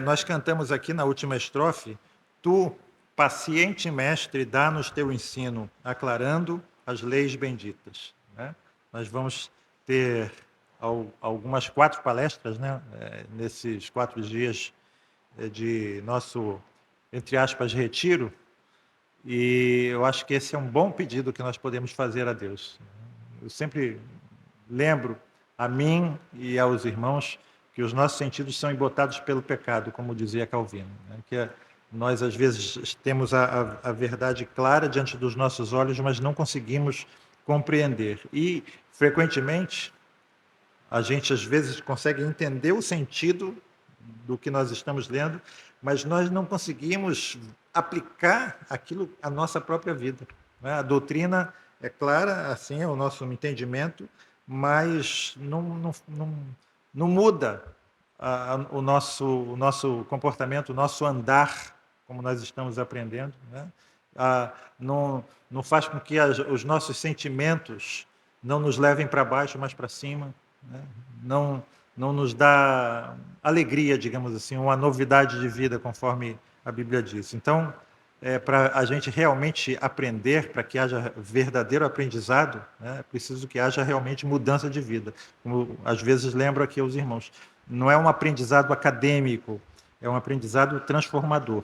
nós cantamos aqui na última estrofe: Tu, paciente mestre, dá-nos teu ensino, aclarando as leis benditas. Né? Nós vamos ter algumas 4 palestras, né, nesses 4 dias de nosso, entre aspas, retiro, e eu acho que esse é um bom pedido que nós podemos fazer a Deus. Eu sempre lembro a mim e aos irmãos que os nossos sentidos são embotados pelo pecado, como dizia Calvino, né? Que nós, às vezes, temos a verdade clara diante dos nossos olhos, mas não conseguimos compreender. E, frequentemente, a gente, às vezes, consegue entender o sentido do que nós estamos lendo, mas nós não conseguimos aplicar aquilo à nossa própria vida. Né? A doutrina é clara, assim é o nosso entendimento, mas não muda o nosso comportamento, o nosso andar, como nós estamos aprendendo. Né? Não faz com que os nossos sentimentos não nos levem para baixo, mas para cima. Né? Não nos dá alegria, digamos assim, uma novidade de vida, conforme a Bíblia diz. Então, para a gente realmente aprender, para que haja verdadeiro aprendizado, né, é preciso que haja realmente mudança de vida. Como às vezes lembro aqui aos irmãos, não é um aprendizado acadêmico, é um aprendizado transformador.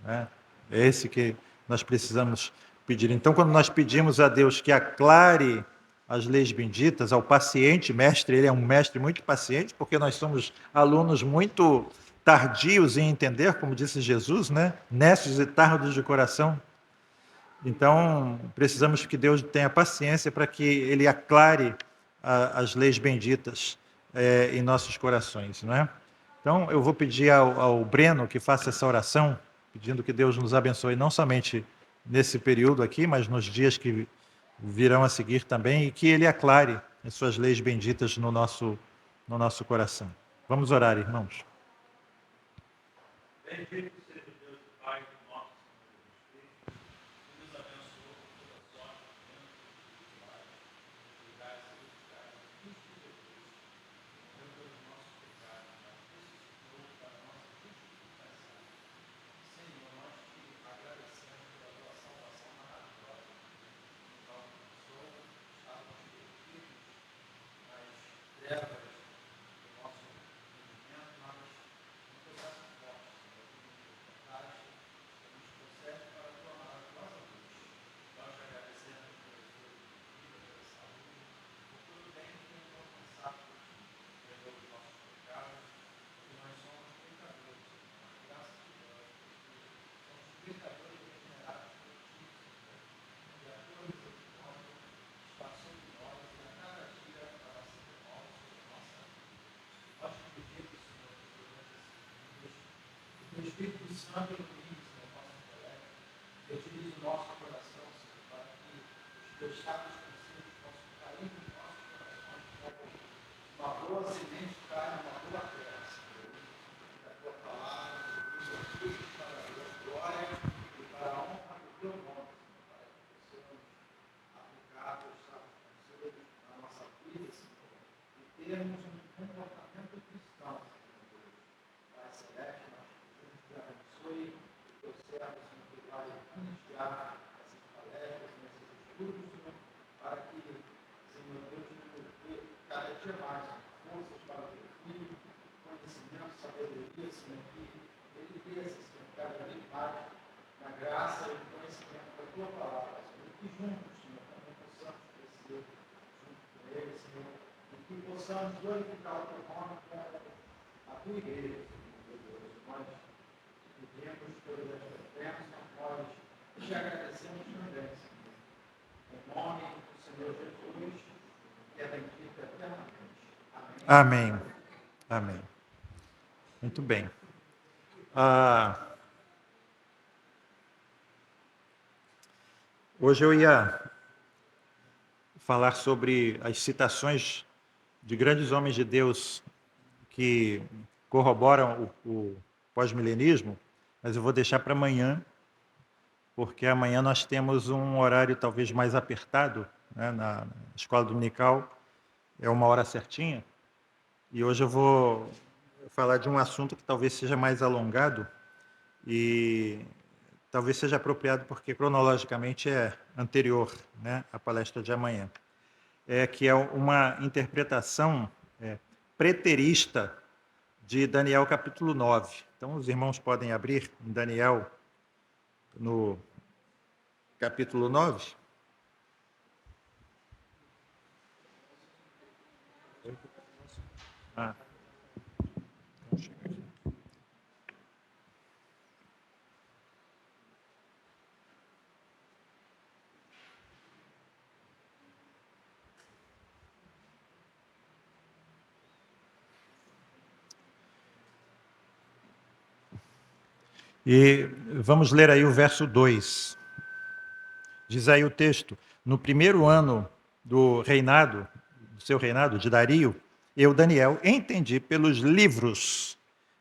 Né? É esse que nós precisamos pedir. Então, quando nós pedimos a Deus que aclare as leis benditas, ao paciente mestre, ele é um mestre muito paciente, porque nós somos alunos muito tardios em entender, como disse Jesus, né? Necios e tardos de coração. Então, precisamos que Deus tenha paciência para que ele aclare as leis benditas em nossos corações, não é? Então, eu vou pedir ao Breno que faça essa oração, pedindo que Deus nos abençoe, não somente nesse período aqui, mas nos dias que virão a seguir também, e que ele aclare as suas leis benditas no nosso coração. Vamos orar, irmãos. Bendito seja Deus, Pai do nosso Senhor Jesus Cristo, que nos abençoou com toda sorte de bênçãos espirituais, e graças e Cristo Jesus, morreu pelos nossos pecados, mas ressuscitou para a nossa justificação. Senhor, nós te agradecemos pela tua salvação maravilhosa. Nós somos, estávamos perdidos nas trevas do nosso entendimento, mas no processo forte, nos concede para a tua maravilhosa luz. Nós te agradecemos pela sua vida, pela saúde, por tudo bem que temos alcançado por ti. Perdoa os nossos pecados, porque nós somos pecadores, mas graças a Deus, somos pecadores regenerados por ti, Senhor. E a tua misericórdia está sobre nós e a cada dia para se renova sobre a nossa vida. Nós te pedimos, Senhor, que durante esses dias, o teu Espírito Santo ilumine, Senhor, nosso intelecto, e utilize o nosso coração, Senhor, para que os teus sábios conselhos possam cair nos nossos corações como uma boa semente cai numa boa terra, Senhor. Que a tua palavra produza frutos para a tua glória e para a honra do teu nome, Senhor, para que possamos aplicar os sábios conselhos na nossa vida, Senhor, e termos um comportamento cristão, Senhor Deus. Pai celeste, nós pedimos que abençoe o teu servo, Senhor, que vai iniciar essas palestras, nesses estudos, Senhor, para que, Senhor Deus, nos dê cada dia mais forças para o teu filho, conhecimento, sabedoria, Senhor, que ele cresça, Senhor, cada vez mais na graça e no conhecimento da tua palavra, Senhor, e que juntos, Senhor, também possamos crescer junto com ele, Senhor, e que possamos glorificar o teu nome com a tua igreja, Senhor Deus. Nós te pedimos todas estas bênçãos, nós te agradecemos também, Senhor. Em nome do Senhor Jesus, que é bendito eternamente. Amém. Amém. Amém. Muito bem. Hoje eu ia falar sobre as citações de grandes homens de Deus que corroboram o pós-milenismo, mas eu vou deixar para amanhã, porque amanhã nós temos um horário talvez mais apertado, né, na escola dominical, é 1 hora certinha, e hoje eu vou falar de um assunto que talvez seja mais alongado e talvez seja apropriado porque cronologicamente é anterior, né, à palestra de amanhã. Que é uma interpretação preterista de Daniel capítulo 9. Então, os irmãos podem abrir em Daniel, no capítulo 9. E vamos ler aí o verso 2. Diz aí o texto: no primeiro ano do seu reinado, de Dario, eu, Daniel, entendi pelos livros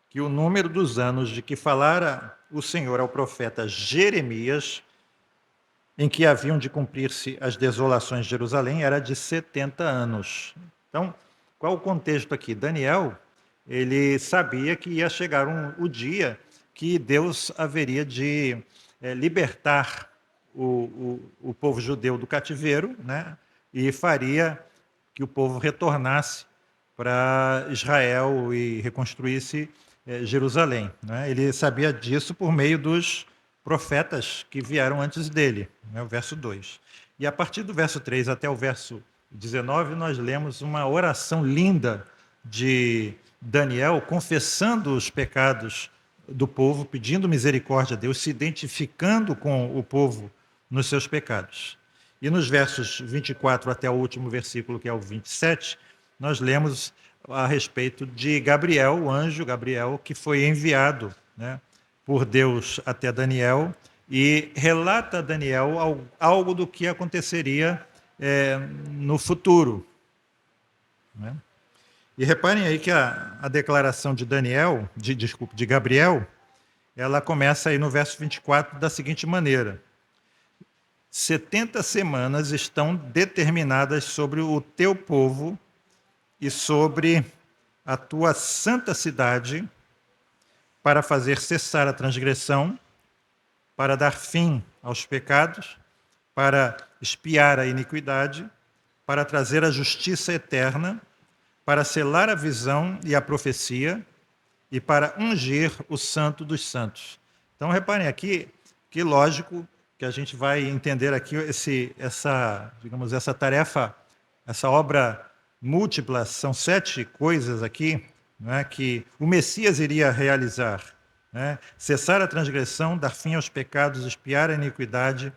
que o número dos anos de que falara o Senhor ao profeta Jeremias, em que haviam de cumprir-se as desolações de Jerusalém, era de 70 anos. Então, qual o contexto aqui? Daniel, ele sabia que ia chegar o dia que Deus haveria de libertar o povo judeu do cativeiro, né? E faria que o povo retornasse para Israel e reconstruísse Jerusalém, né? Ele sabia disso por meio dos profetas que vieram antes dele, né? O verso 2. E a partir do verso 3 até o verso 19, nós lemos uma oração linda de Daniel confessando os pecados do povo, pedindo misericórdia a Deus, se identificando com o povo nos seus pecados. E nos versos 24 até o último versículo, que é o 27, nós lemos a respeito de Gabriel, o anjo Gabriel, que foi enviado, né, por Deus até Daniel, e relata a Daniel algo do que aconteceria no futuro, né? E reparem aí que a declaração de Daniel, de Gabriel, ela começa aí no verso 24 da seguinte maneira: 70 semanas estão determinadas sobre o teu povo e sobre a tua santa cidade, para fazer cessar a transgressão, para dar fim aos pecados, para expiar a iniquidade, para trazer a justiça eterna, para selar a visão e a profecia, e para ungir o santo dos santos. Então, reparem aqui, que lógico que a gente vai entender aqui essa tarefa, essa obra múltipla, são 7 coisas aqui, né, que o Messias iria realizar, né? Cessar a transgressão, dar fim aos pecados, expiar a iniquidade,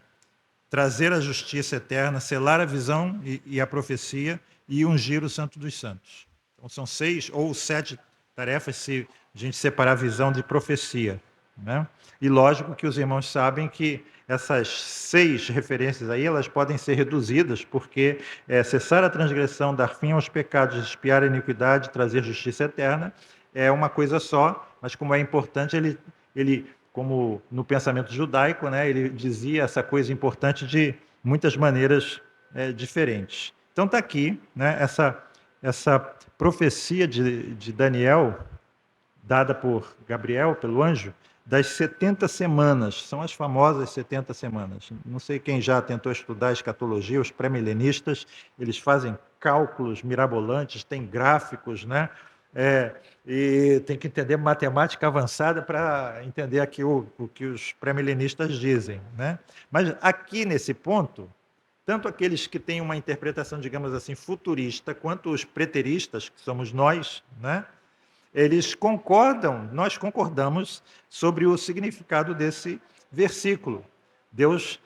trazer a justiça eterna, selar a visão e a profecia e ungir o santo dos santos. Então, são 6 ou 7 tarefas se a gente separar a visão de profecia, né? E lógico que os irmãos sabem que essas 6 referências aí, elas podem ser reduzidas, porque cessar a transgressão, dar fim aos pecados, expiar a iniquidade, trazer justiça eterna, é uma coisa só, mas como é importante, ele como no pensamento judaico, né, ele dizia essa coisa importante de muitas maneiras diferentes. Então está aqui, né, essa profecia de Daniel, dada por Gabriel, pelo anjo, das 70 semanas, são as famosas 70 semanas. Não sei quem já tentou estudar escatologia, os pré-milenistas, eles fazem cálculos mirabolantes, têm gráficos, né? E tem que entender matemática avançada para entender aqui o que os pré-milenistas dizem, né? Mas aqui nesse ponto, tanto aqueles que têm uma interpretação, digamos assim, futurista, quanto os preteristas, que somos nós, né? Eles concordam, nós concordamos sobre o significado desse versículo. Deus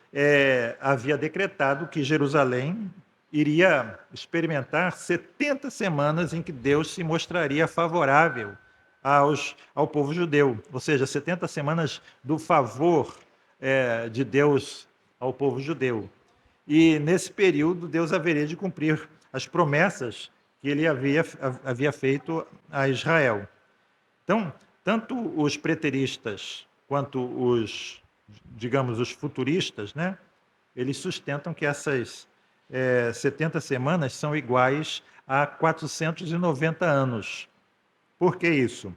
havia decretado que Jerusalém iria experimentar 70 semanas em que Deus se mostraria favorável ao povo judeu, ou seja, 70 semanas do favor de Deus ao povo judeu. E nesse período, Deus haveria de cumprir as promessas que ele havia feito a Israel. Então, tanto os preteristas quanto os, digamos, os futuristas, né, eles sustentam que essas 70 semanas são iguais a 490 anos. Por que isso?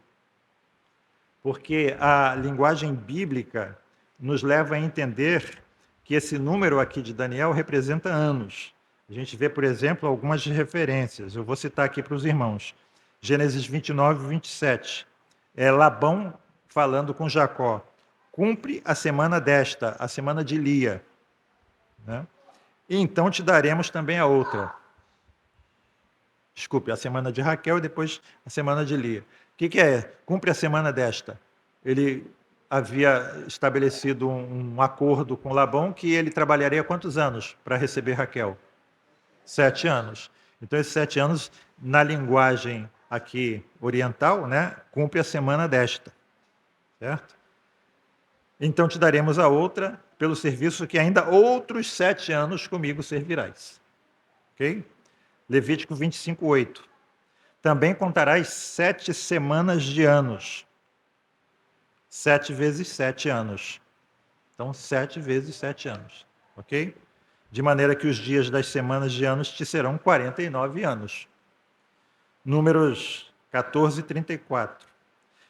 porque a linguagem bíblica nos leva a entender que esse número aqui de Daniel representa anos. A gente vê, por exemplo, algumas referências. Eu vou citar aqui para os irmãos. Gênesis 29, 27. É Labão falando com Jacó. Cumpre a semana desta, a semana de Lia. Né? E então te daremos também a outra. Desculpe, a semana de Raquel e depois a semana de Lia. O que é? Cumpre a semana desta. Ele havia estabelecido um acordo com Labão que ele trabalharia quantos anos para receber Raquel? 7 anos. Então, esses 7 anos, na linguagem aqui oriental, né, cumpre a semana desta. Certo? Então, te daremos a outra pelo serviço que ainda outros 7 anos comigo servirás. Ok? Levítico 25, 8. Também contarás 7 semanas de anos. 7 vezes 7 anos. Então, 7 vezes 7 anos. Ok? De maneira que os dias das semanas de anos te serão 49 anos. Números 14 e 34.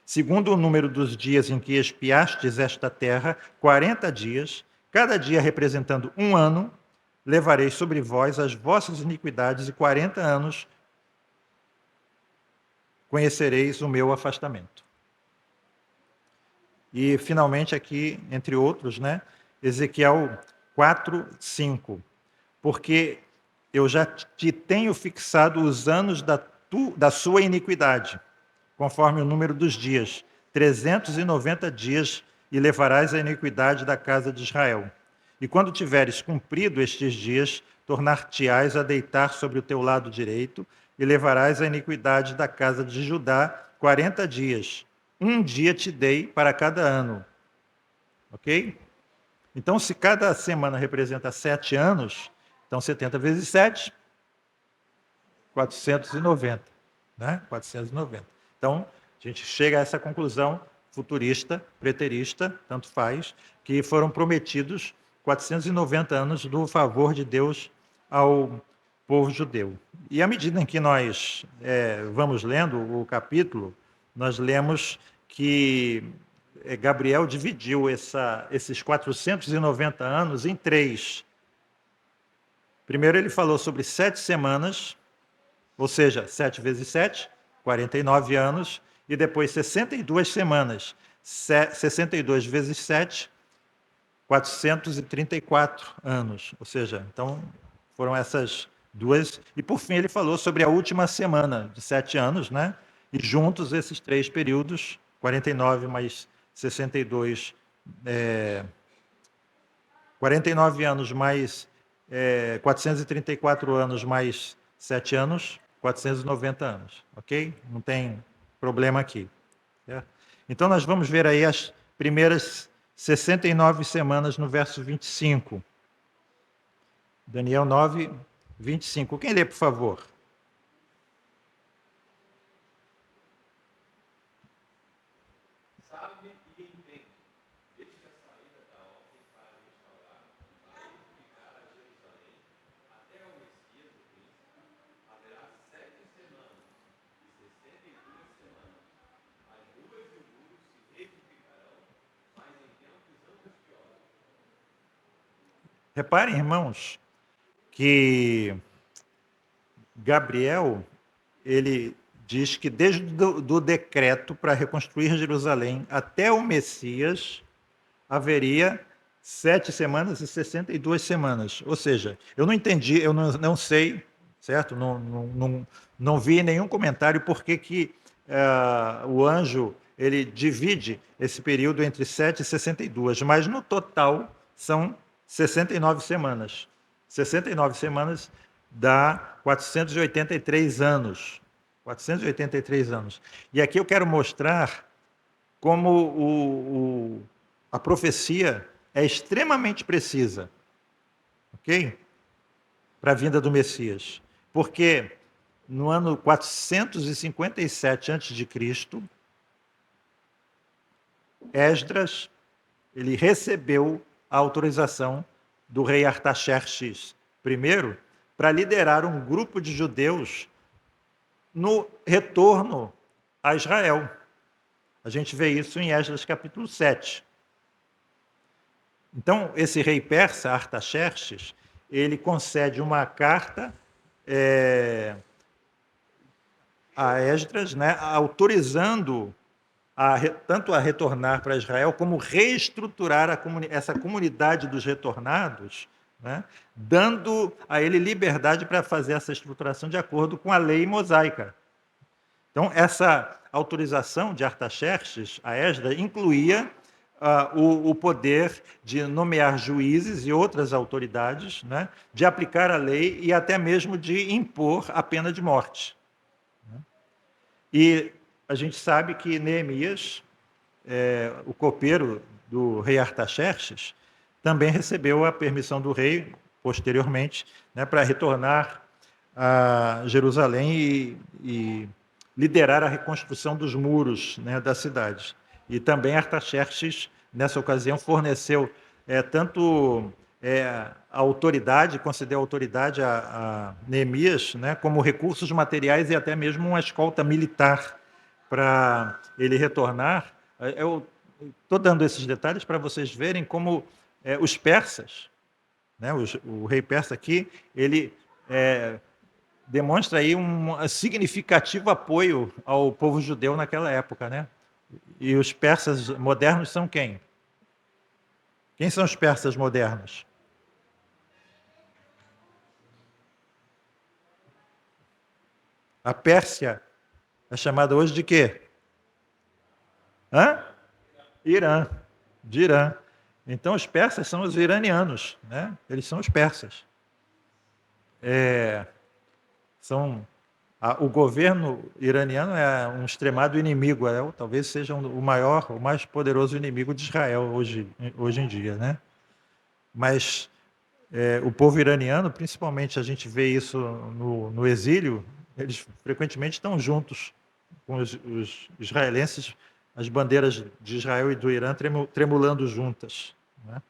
Segundo o número dos dias em que espiastes esta terra, 40 dias, cada dia representando um ano, levarei sobre vós as vossas iniquidades, e 40 anos conhecereis o meu afastamento. E, finalmente, aqui, entre outros, né, Ezequiel 4, 5. Porque eu já te tenho fixado os anos da sua iniquidade, conforme o número dos dias, 390 dias, e levarás a iniquidade da casa de Israel. E quando tiveres cumprido estes dias, tornar-te-ás a deitar sobre o teu lado direito, e levarás a iniquidade da casa de Judá 40 dias. Um dia te dei para cada ano. Ok? Então, se cada semana representa 7 anos, então 70 vezes 7, 490. Né? 490. Então, a gente chega a essa conclusão futurista, preterista, tanto faz, que foram prometidos 490 anos do favor de Deus ao povo judeu. E à medida em que nós vamos lendo o capítulo, nós lemos que Gabriel dividiu esses 490 anos em 3. Primeiro ele falou sobre 7 semanas, ou seja, 7 vezes 7, 49 anos, e depois 62 semanas, 62 vezes 7, 434 anos. Ou seja, então foram essas duas. E por fim ele falou sobre a última semana de 7 anos, né? E juntos esses 3 períodos, 49 mais 62, 49 anos mais 434 anos mais 7 anos, 490 anos, ok? Não tem problema aqui. Certo? Então, nós vamos ver aí as primeiras 69 semanas no verso 25. Daniel 9, 25. Quem lê, por favor? Sabe e entende, desde a saída da ordem para restaurar, para edificar a Jerusalém, até ao Messias, o príncipe, haverá 7 semanas e 62 semanas. As ruas e o muro se reedificarão, mas em tempos angustiosos. Reparem, irmãos, que Gabriel, ele diz que desde do decreto para reconstruir Jerusalém até o Messias, haveria 7 semanas e 62 semanas. Ou seja, eu não entendi, eu não sei, certo? Não vi nenhum comentário por que o anjo ele divide esse período entre 7 e 62, mas no total são 69 semanas. 69 semanas dá 483 anos. 483 anos. E aqui eu quero mostrar como a profecia é extremamente precisa, ok? Para a vinda do Messias. Porque no ano 457 a.C., Esdras ele recebeu a autorização do rei Artaxerxes I para liderar um grupo de judeus no retorno a Israel. A gente vê isso em Esdras capítulo 7. Então, esse rei persa, Artaxerxes, ele concede uma carta a Esdras, né, autorizando tanto a retornar para Israel, como reestruturar essa comunidade dos retornados, né, dando a ele liberdade para fazer essa estruturação de acordo com a lei mosaica. Então, essa autorização de Artaxerxes a Esdras incluía o poder de nomear juízes e outras autoridades, né, de aplicar a lei e até mesmo de impor a pena de morte. E a gente sabe que Neemias, o copeiro do rei Artaxerxes, também recebeu a permissão do rei, posteriormente, né, para retornar a Jerusalém e liderar a reconstrução dos muros, né, da cidade. E também Artaxerxes, nessa ocasião, forneceu tanto a autoridade, concedeu autoridade a Neemias, né, como recursos materiais e até mesmo uma escolta militar para ele retornar. Eu estou dando esses detalhes para vocês verem como os persas, né, o rei persa aqui, ele demonstra aí um significativo apoio ao povo judeu naquela época, né? E os persas modernos são quem? Quem são os persas modernos? A Pérsia é chamada hoje de quê? Irã. De Irã. Então, os persas são os iranianos, né? Eles são os persas. O governo iraniano é um extremado inimigo, talvez seja o maior, o mais poderoso inimigo de Israel hoje em dia, né? Mas o povo iraniano, principalmente a gente vê isso no exílio, eles frequentemente estão juntos com os israelenses, as bandeiras de Israel e do Irã tremulando juntas, né?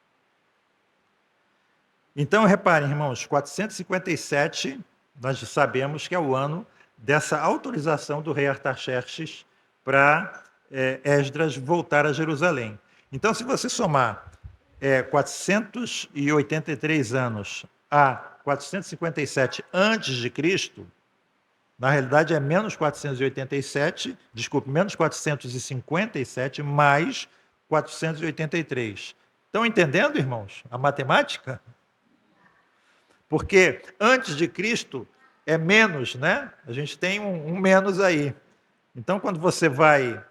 Então, reparem, irmãos, 457, nós sabemos que é o ano dessa autorização do rei Artaxerxes para Esdras voltar a Jerusalém. Então, se você somar 483 anos a 457 antes de Cristo, na realidade é menos 487, desculpe, menos 457 mais 483. Estão entendendo, irmãos, a matemática? Porque antes de Cristo é menos, né? A gente tem um menos aí. Então, quando você vai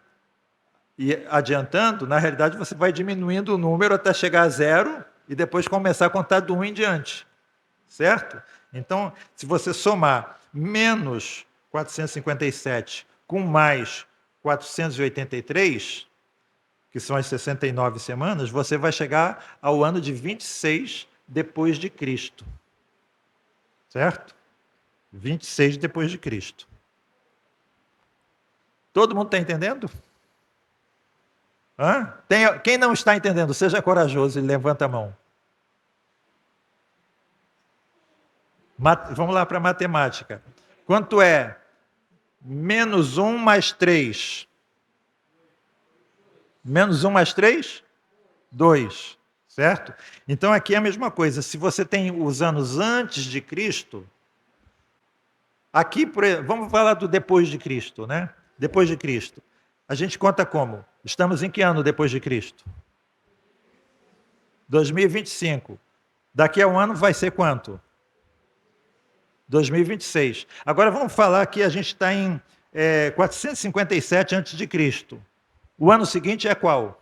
adiantando, na realidade você vai diminuindo o número até chegar a zero e depois começar a contar do 1 em diante. Certo? Então, se você somar menos 457 com mais 483, que são as 69 semanas, você vai chegar ao ano de 26 depois de Cristo. Certo? 26 depois de Cristo. Todo mundo está entendendo? Quem não está entendendo, seja corajoso e levanta a mão. Vamos lá para a matemática. Quanto é menos 1 mais 3? Menos 1 mais 3? 2. Certo? Então, aqui é a mesma coisa. Se você tem os anos antes de Cristo, aqui, vamos falar do depois de Cristo, né? Depois de Cristo. A gente conta como? Estamos em que ano depois de Cristo? 2025. Daqui a um ano vai ser quanto? 2026. Agora vamos falar que a gente está em 457 a.C. O ano seguinte é qual?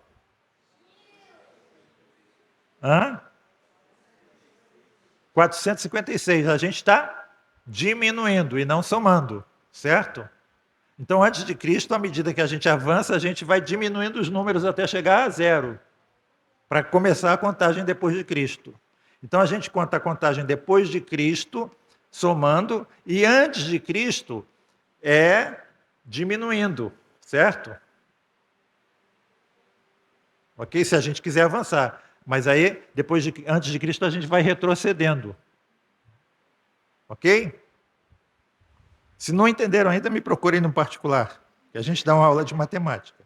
456. A gente está diminuindo e não somando, certo? Então, antes de Cristo, à medida que a gente avança, a gente vai diminuindo os números até chegar a zero, para começar a contagem depois de Cristo. Então, a gente conta a contagem depois de Cristo, somando, e antes de Cristo é diminuindo, certo? Ok? Se a gente quiser avançar. Mas aí, antes de Cristo, a gente vai retrocedendo. Ok? Se não entenderam ainda, me procurem no particular, que a gente dá uma aula de matemática.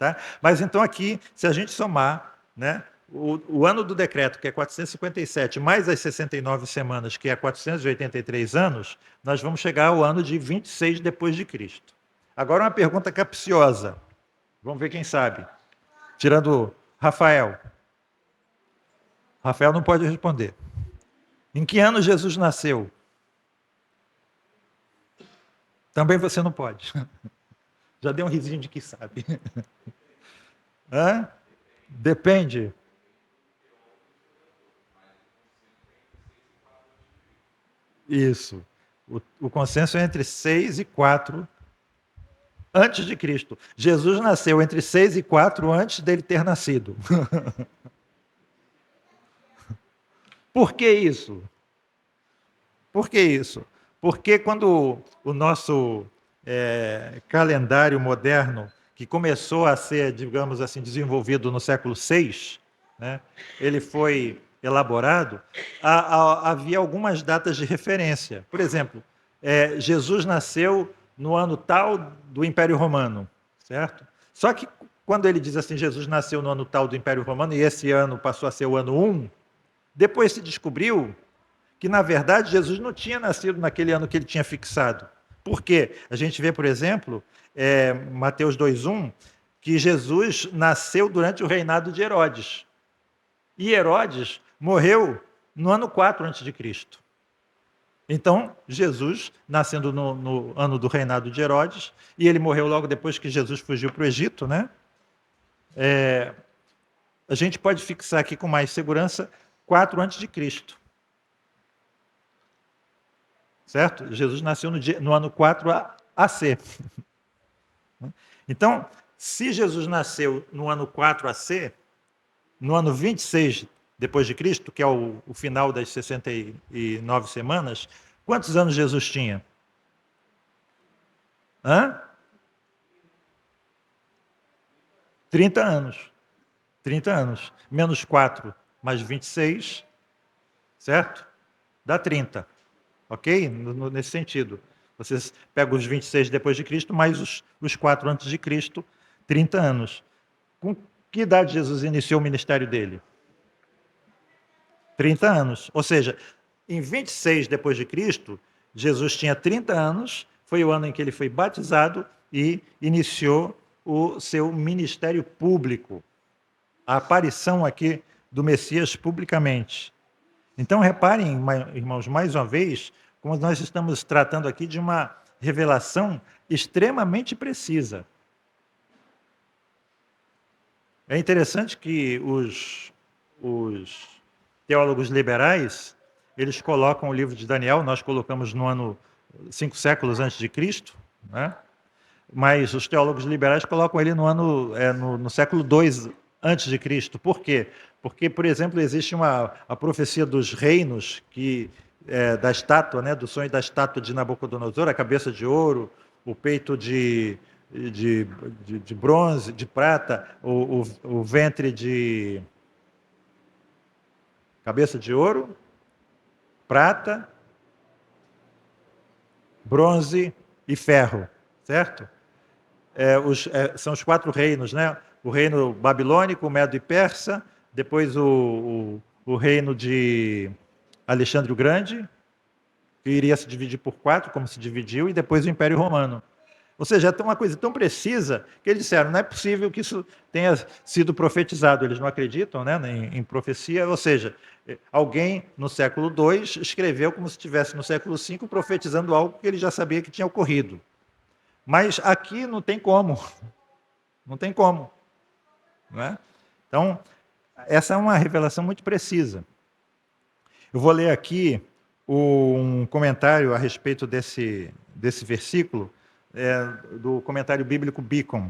Tá? Mas então aqui, se a gente somar, né, o ano do decreto, que é 457, mais as 69 semanas, que é 483 anos, nós vamos chegar ao ano de 26 depois de Cristo. Agora uma pergunta capciosa. Vamos ver quem sabe. Tirando Rafael. Rafael não pode responder. Em que ano Jesus nasceu? Também você não pode. Já deu um risinho de que sabe. Hã? Depende. Isso. O consenso é entre 6 e 4 antes de Cristo. Jesus nasceu entre 6 e 4 antes dele ter nascido. Por que isso? Por que isso? Porque quando o nosso calendário moderno, que começou a ser, digamos assim, desenvolvido no século VI, né, ele foi elaborado, havia algumas datas de referência. Por exemplo, Jesus nasceu no ano tal do Império Romano, certo? Só que quando ele diz assim, Jesus nasceu no ano tal do Império Romano, e esse ano passou a ser o ano 1, depois se descobriu que, na verdade, Jesus não tinha nascido naquele ano que ele tinha fixado. Por quê? A gente vê, por exemplo, Mateus 2,1, que Jesus nasceu durante o reinado de Herodes. E Herodes morreu no ano 4 a.C. Então, Jesus, nascendo no ano do reinado de Herodes, e ele morreu logo depois que Jesus fugiu para o Egito, né? A gente pode fixar aqui com mais segurança 4 a.C. Certo? Jesus nasceu no ano 4 AC. Então, se Jesus nasceu no ano 4 AC, no ano 26 depois de Cristo, que é o final das 69 semanas, quantos anos Jesus tinha? Hã? 30 anos. 30 anos. Menos 4 mais 26, certo? Dá 30. Ok? Nesse sentido. Vocês pegam os 26 depois de Cristo, mais os 4 antes de Cristo, 30 anos. Com que idade Jesus iniciou o ministério dele? 30 anos. Ou seja, em 26 depois de Cristo, Jesus tinha 30 anos, foi o ano em que ele foi batizado e iniciou o seu ministério público. A aparição aqui do Messias publicamente. Então, reparem, irmãos, mais uma vez, como nós estamos tratando aqui de uma revelação extremamente precisa. É interessante que os teólogos liberais, eles colocam o livro de Daniel, nós colocamos no ano 5 séculos antes de Cristo, né? Mas os teólogos liberais colocam ele no século II antes de Cristo. Por quê? Porque, por exemplo, existe a profecia dos reinos, da estátua, né, do sonho da estátua de Nabucodonosor, a cabeça de ouro, o peito de bronze, de prata, o ventre de cabeça de ouro, prata, bronze e ferro, certo? São os 4 reinos, né? O reino babilônico, o Medo e Persa, depois o reino de Alexandre o Grande, que iria se dividir por 4, como se dividiu, e depois o Império Romano. Ou seja, é uma coisa tão precisa que eles disseram, não é possível que isso tenha sido profetizado. Eles não acreditam, né, em profecia. Ou seja, alguém no século II escreveu como se estivesse no século V profetizando algo que ele já sabia que tinha ocorrido. Mas aqui não tem como. Não tem como. Não é? Então, essa é uma revelação muito precisa. Eu vou ler aqui um comentário a respeito desse versículo, do comentário bíblico Beacon.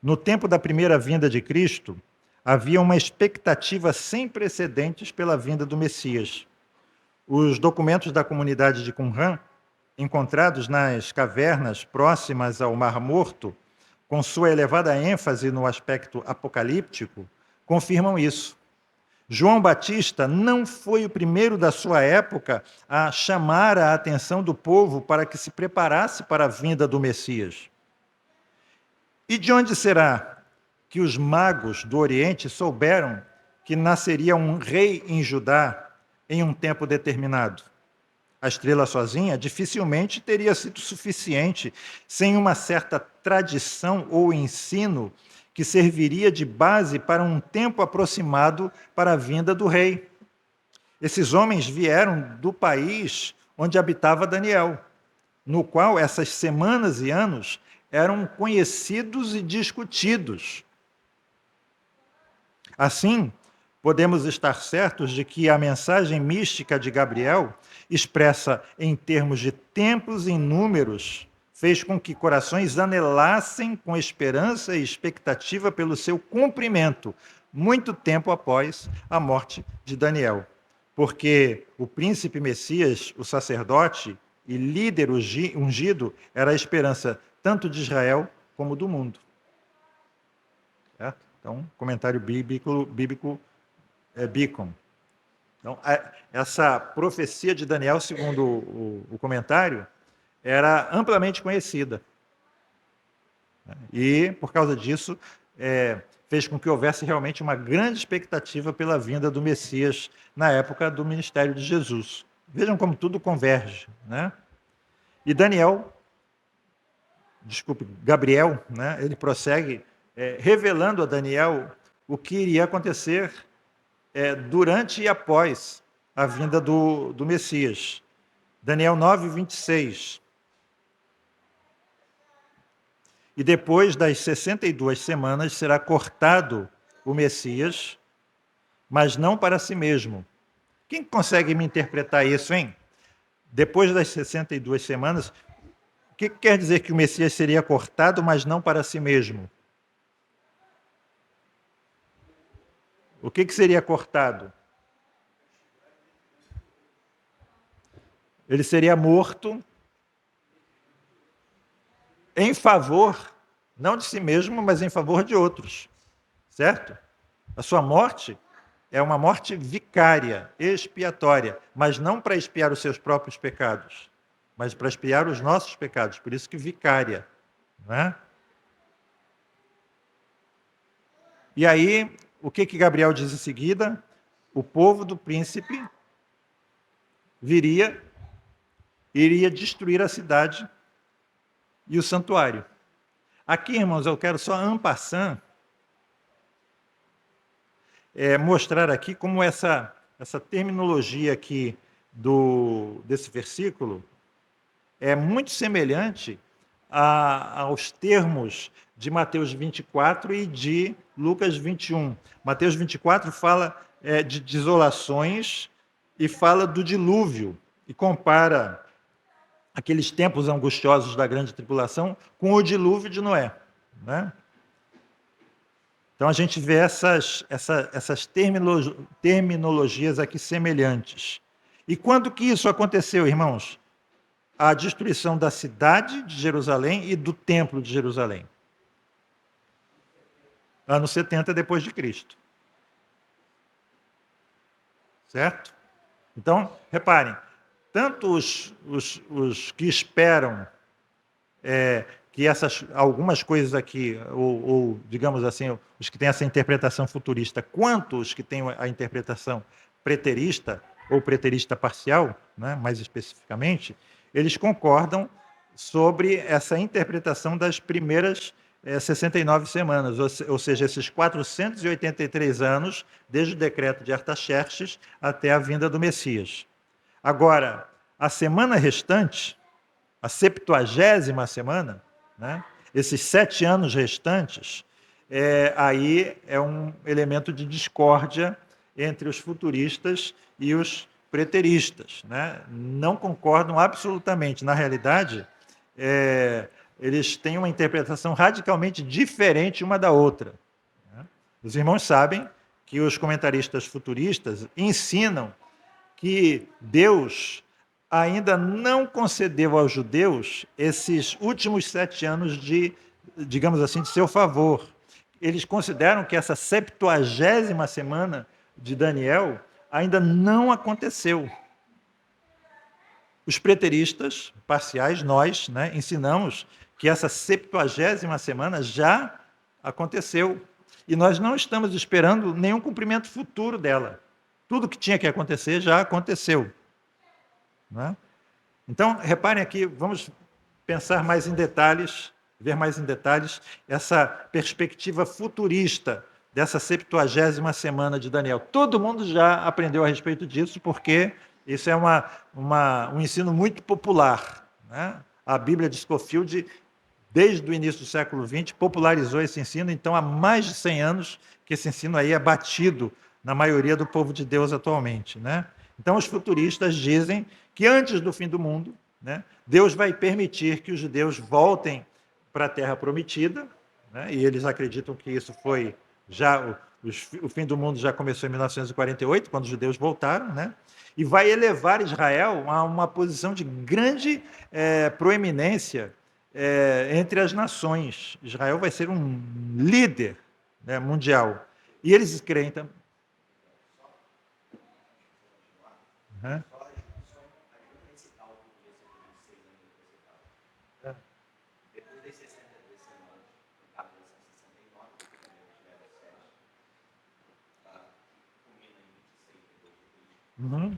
No tempo da primeira vinda de Cristo, havia uma expectativa sem precedentes pela vinda do Messias. Os documentos da comunidade de Qumran, encontrados nas cavernas próximas ao Mar Morto, com sua elevada ênfase no aspecto apocalíptico, confirmam isso. João Batista não foi o primeiro da sua época a chamar a atenção do povo para que se preparasse para a vinda do Messias. E de onde será que os magos do Oriente souberam que nasceria um rei em Judá em um tempo determinado. A estrela sozinha dificilmente teria sido suficiente sem uma certa tradição ou ensino que serviria de base para um tempo aproximado para a vinda do rei. Esses homens vieram do país onde habitava Daniel, no qual essas semanas e anos eram conhecidos e discutidos. Assim, podemos estar certos de que a mensagem mística de Gabriel, expressa em termos de tempos e números, fez com que corações anelassem com esperança e expectativa pelo seu cumprimento, muito tempo após a morte de Daniel. Porque o príncipe Messias, o sacerdote e líder ungido, era a esperança tanto de Israel como do mundo. Certo? Então, comentário bíblico Beacon. Então, essa profecia de Daniel, segundo o comentário, era amplamente conhecida. E, por causa disso, fez com que houvesse realmente uma grande expectativa pela vinda do Messias na época do ministério de Jesus. Vejam como tudo converge, né? E Gabriel, né, ele prossegue revelando a Daniel o que iria acontecer durante e após a vinda do Messias. Daniel 9, 26. E depois das 62 semanas será cortado o Messias, mas não para si mesmo. Quem consegue me interpretar isso, hein? Depois das 62 semanas, o que quer dizer que o Messias seria cortado, mas não para si mesmo? O que seria cortado? Ele seria morto em favor, não de si mesmo, mas em favor de outros. Certo? A sua morte é uma morte vicária, expiatória, mas não para expiar os seus próprios pecados, mas para expiar os nossos pecados. Por isso que vicária. Não é? E aí, o que Gabriel diz em seguida? O povo do príncipe iria destruir a cidade e o santuário. Aqui, irmãos, eu quero só en passant mostrar aqui como essa terminologia aqui desse versículo é muito semelhante aos termos de Mateus 24 e de Lucas 21. Mateus 24 fala de desolações e fala do dilúvio, e compara aqueles tempos angustiosos da grande tribulação com o dilúvio de Noé. Né? Então, a gente vê essas terminologias aqui semelhantes. E quando que isso aconteceu, irmãos? A destruição da cidade de Jerusalém e do templo de Jerusalém. Ano 70 depois de Cristo. Certo? Então, reparem, tanto os que esperam que algumas coisas aqui, ou digamos assim, os que têm essa interpretação futurista, quanto os que têm a interpretação preterista, ou preterista parcial, né, mais especificamente, eles concordam sobre essa interpretação das primeiras 69 semanas, ou seja, esses 483 anos, desde o decreto de Artaxerxes até a vinda do Messias. Agora, a semana restante, a 70ª semana, né, esses 7 anos restantes, aí é um elemento de discórdia entre os futuristas e os preteristas. Né? Não concordam absolutamente. Na realidade, eles têm uma interpretação radicalmente diferente uma da outra. Né? Os irmãos sabem que os comentaristas futuristas ensinam que Deus ainda não concedeu aos judeus esses últimos 7 anos de, digamos assim, de seu favor. Eles consideram que essa 70ª semana de Daniel ainda não aconteceu. Os preteristas parciais, nós, né, ensinamos que essa 70ª semana já aconteceu. E nós não estamos esperando nenhum cumprimento futuro dela. Tudo que tinha que acontecer já aconteceu. Né? Então, reparem aqui, vamos pensar mais em detalhes, ver mais em detalhes essa perspectiva futurista dessa 70ª semana de Daniel. Todo mundo já aprendeu a respeito disso, porque isso é um ensino muito popular. Né? A Bíblia de Scofield, desde o início do século XX, popularizou esse ensino, então há mais de 100 anos que esse ensino aí é batido na maioria do povo de Deus atualmente. Né? Então, os futuristas dizem que antes do fim do mundo, né, Deus vai permitir que os judeus voltem para a Terra Prometida, né, e eles acreditam que isso foi já o fim do mundo já começou em 1948, quando os judeus voltaram, né, e vai elevar Israel a uma posição de grande proeminência entre as nações. Israel vai ser um líder, né, mundial. E eles creem também. Uhum. Uhum.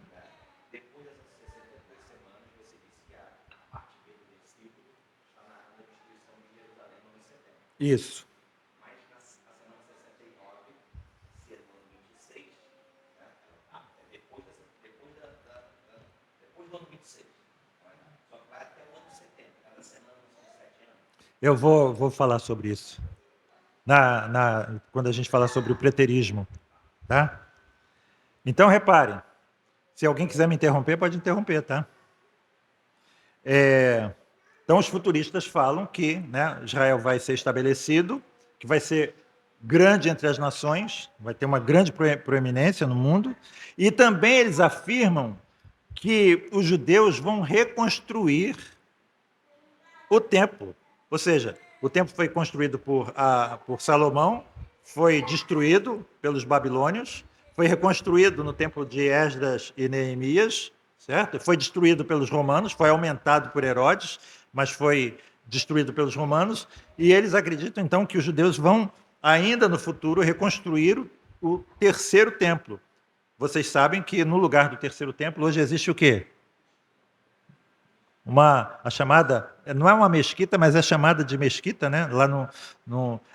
Depois dessas 62 semanas, você disse que a parte B do versículo está narrando a destruição de Jerusalém no ano 70. Isso. Mas na semana 69, se é no ano 26, né? Depois do ano 26. Só que vai até o ano 70. Cada semana são 7 anos. Eu vou falar sobre isso quando a gente falar sobre o preterismo. Tá? Então, reparem, se alguém quiser me interromper, pode interromper, tá? Então, os futuristas falam que, né, Israel vai ser estabelecido, que vai ser grande entre as nações, vai ter uma grande proeminência no mundo, e também eles afirmam que os judeus vão reconstruir o templo. Ou seja, o templo foi construído por Salomão, foi destruído pelos babilônios, foi reconstruído no tempo de Esdras e Neemias, certo? Foi destruído pelos romanos, foi aumentado por Herodes, mas foi destruído pelos romanos, e eles acreditam então que os judeus vão ainda no futuro reconstruir o terceiro templo. Vocês sabem que no lugar do terceiro templo hoje existe o quê? A chamada, não é uma mesquita, mas é chamada de mesquita, né? Lá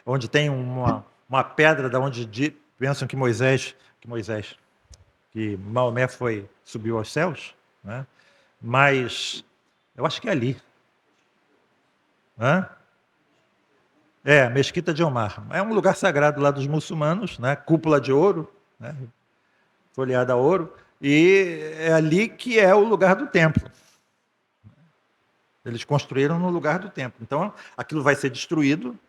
onde tem uma pedra da onde pensam que Maomé subiu aos céus, né? Mas eu acho que é ali. Hã? Mesquita de Omar. É um lugar sagrado lá dos muçulmanos, né? Cúpula de ouro, né? Folheada a ouro, e é ali que é o lugar do templo. Eles construíram no lugar do templo. Então, aquilo vai ser destruído.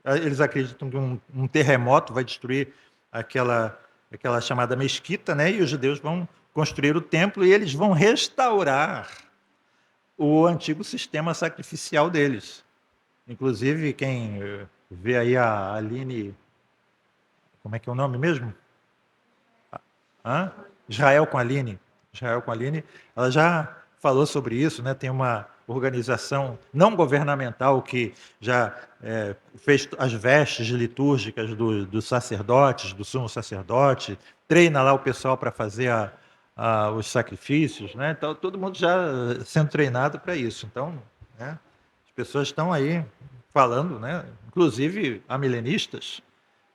Eles acreditam que um terremoto vai destruir aquela chamada mesquita, né? E os judeus vão construir o templo e eles vão restaurar o antigo sistema sacrificial deles. Inclusive, quem vê aí a Aline, como é que é o nome mesmo? Israel com a Aline, ela já falou sobre isso, né? Tem uma organização não governamental que já fez as vestes litúrgicas dos sacerdotes, do sumo sacerdote, treina lá o pessoal para fazer os sacrifícios, né? Então, todo mundo já sendo treinado para isso. Então, né? As pessoas estão aí falando, né? Inclusive amilenistas,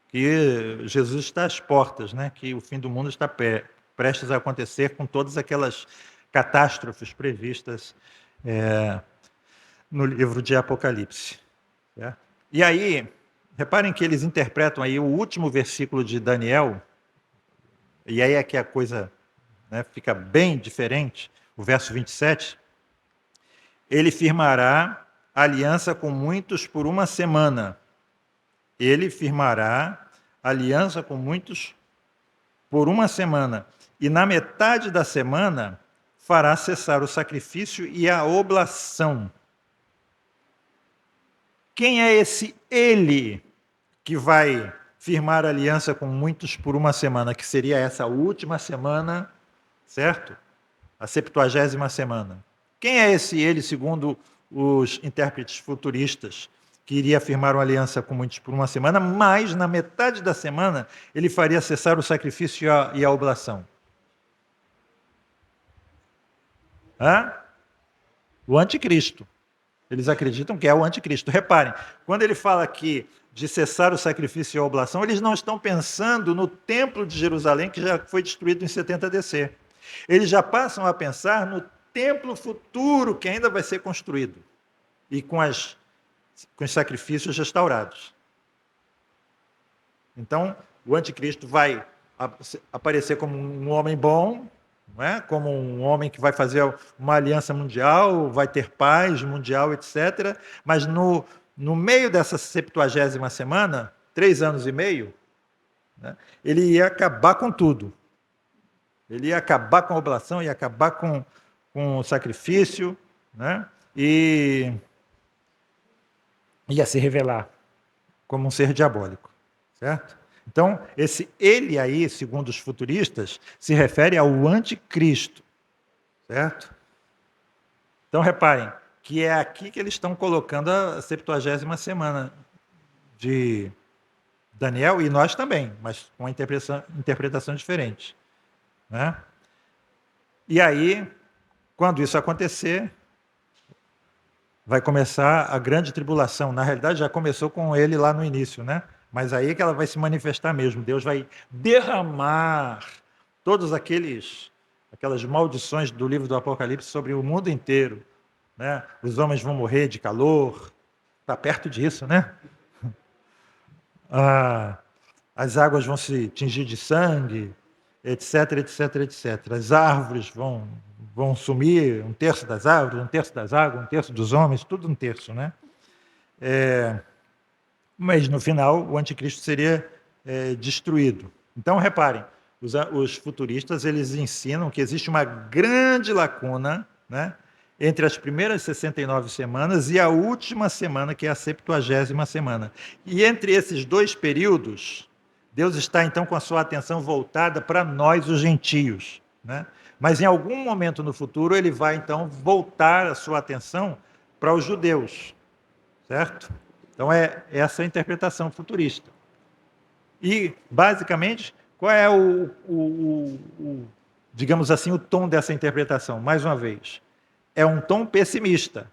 que Jesus está às portas, né? Que o fim do mundo está prestes a acontecer com todas aquelas catástrofes previstas no livro de Apocalipse. Certo? E aí, reparem que eles interpretam aí o último versículo de Daniel, e aí é que a coisa, né, fica bem diferente, o verso 27, ele firmará aliança com muitos por uma semana. Ele firmará aliança com muitos por uma semana. E na metade da semana fará cessar o sacrifício e a oblação. Quem é esse ele que vai firmar aliança com muitos por uma semana, que seria essa última semana, certo? A 70ª semana. Quem é esse ele, segundo os intérpretes futuristas? que iria firmar uma aliança com muitos por uma semana, mas na metade da semana ele faria cessar o sacrifício e a oblação. O anticristo. Eles acreditam que é o anticristo. Reparem, quando ele fala aqui de cessar o sacrifício e a oblação, eles não estão pensando no templo de Jerusalém, que já foi destruído em 70 DC. Eles já passam a pensar no templo futuro que ainda vai ser construído e com os sacrifícios restaurados. Então, o anticristo vai aparecer como um homem bom, não é? Como um homem que vai fazer uma aliança mundial, vai ter paz mundial, etc. Mas no meio dessa 70ª semana, 3 anos e meio, né, ele ia acabar com tudo. Ele ia acabar com a oblação, ia acabar com o sacrifício, né, e ia se revelar como um ser diabólico, certo? Então, ele aí, segundo os futuristas, se refere ao anticristo, certo? Então, reparem que é aqui que eles estão colocando a 70ª semana de Daniel, e nós também, mas com uma interpretação diferente, né? E aí, quando isso acontecer, vai começar a grande tribulação. Na realidade, já começou com ele lá no início, né? Mas aí é que ela vai se manifestar mesmo. Deus vai derramar todas aquelas maldições do livro do Apocalipse sobre o mundo inteiro, né? Os homens vão morrer de calor. Está perto disso, né? As águas vão se tingir de sangue, etc, etc, etc. As árvores vão sumir, 1/3 das árvores, 1/3 das águas, 1/3 dos homens, tudo 1/3, né? Mas no final o anticristo seria destruído. Então reparem, os futuristas eles ensinam que existe uma grande lacuna, né, entre as primeiras 69 semanas e a última semana, que é a 70ª semana. E entre esses 2 períodos, Deus está então com a sua atenção voltada para nós, os gentios, né? Mas em algum momento no futuro ele vai então voltar a sua atenção para os judeus, certo? Então é essa a interpretação futurista. E basicamente, qual é digamos assim, o tom dessa interpretação? Mais uma vez, é um tom pessimista,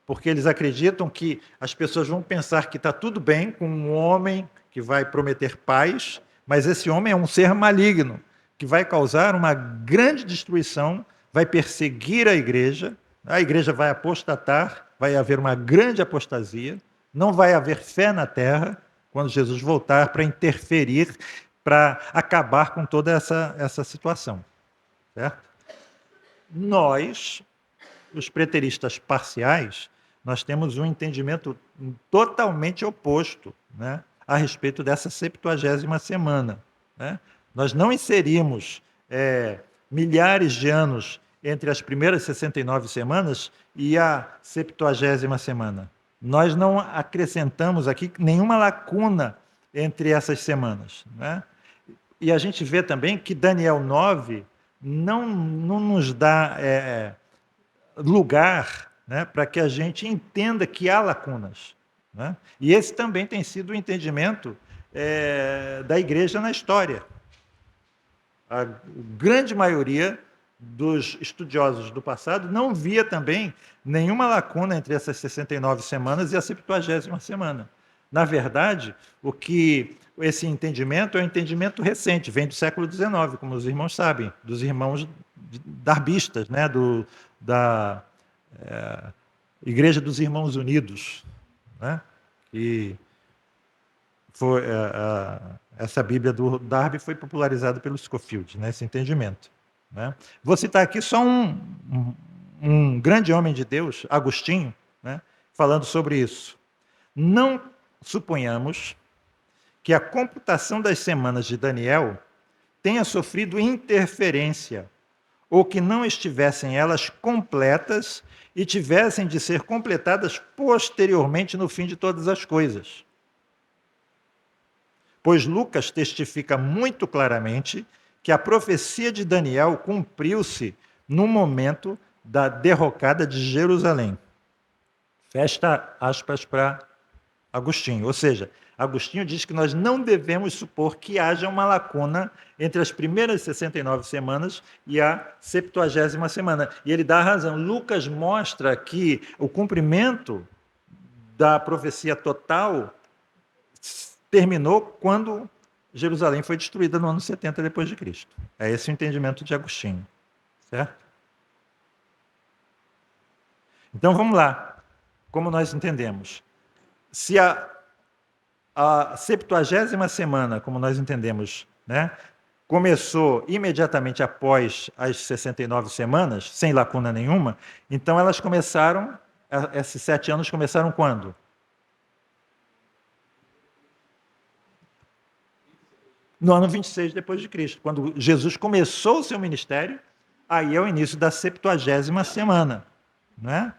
porque eles acreditam que as pessoas vão pensar que está tudo bem com um homem que vai prometer paz, mas esse homem é um ser maligno, que vai causar uma grande destruição, vai perseguir a igreja vai apostatar, vai haver uma grande apostasia, não vai haver fé na terra quando Jesus voltar para interferir, para acabar com toda essa situação, certo? Nós, os preteristas parciais, nós temos um entendimento totalmente oposto, né, a respeito dessa 70ª semana, né? Nós não inserimos milhares de anos entre as primeiras 69 semanas e a 70ª semana. Nós não acrescentamos aqui nenhuma lacuna entre essas semanas, né? E a gente vê também que Daniel 9 não nos dá lugar, né, para que a gente entenda que há lacunas, né? E esse também tem sido o entendimento da igreja na história. A grande maioria dos estudiosos do passado não via também nenhuma lacuna entre essas 69 semanas e a 70ª semana. Na verdade, esse entendimento é um entendimento recente, vem do século XIX, como os irmãos sabem, dos irmãos darbistas, né, da Igreja dos Irmãos Unidos, né, que foi essa Bíblia do Darby foi popularizada pelo Scofield, né, esse entendimento, né? Vou citar aqui só um grande homem de Deus, Agostinho, né, falando sobre isso. Não suponhamos que a computação das semanas de Daniel tenha sofrido interferência, ou que não estivessem elas completas e tivessem de ser completadas posteriormente no fim de todas as coisas. Pois Lucas testifica muito claramente que a profecia de Daniel cumpriu-se no momento da derrocada de Jerusalém. Fecha aspas para Agostinho. Ou seja, Agostinho diz que nós não devemos supor que haja uma lacuna entre as primeiras 69 semanas e a 70ª semana. E ele dá razão. Lucas mostra que o cumprimento da profecia total terminou quando Jerusalém foi destruída no ano 70 depois de Cristo. É esse o entendimento de Agostinho, certo? Então vamos lá. Como nós entendemos? Se a 70ª semana, como nós entendemos, né, começou imediatamente após as 69 semanas, sem lacuna nenhuma, então elas começaram, esses 7 anos começaram quando? No ano 26 depois de Cristo, quando Jesus começou o seu ministério, aí é o início da 70ª semana, né?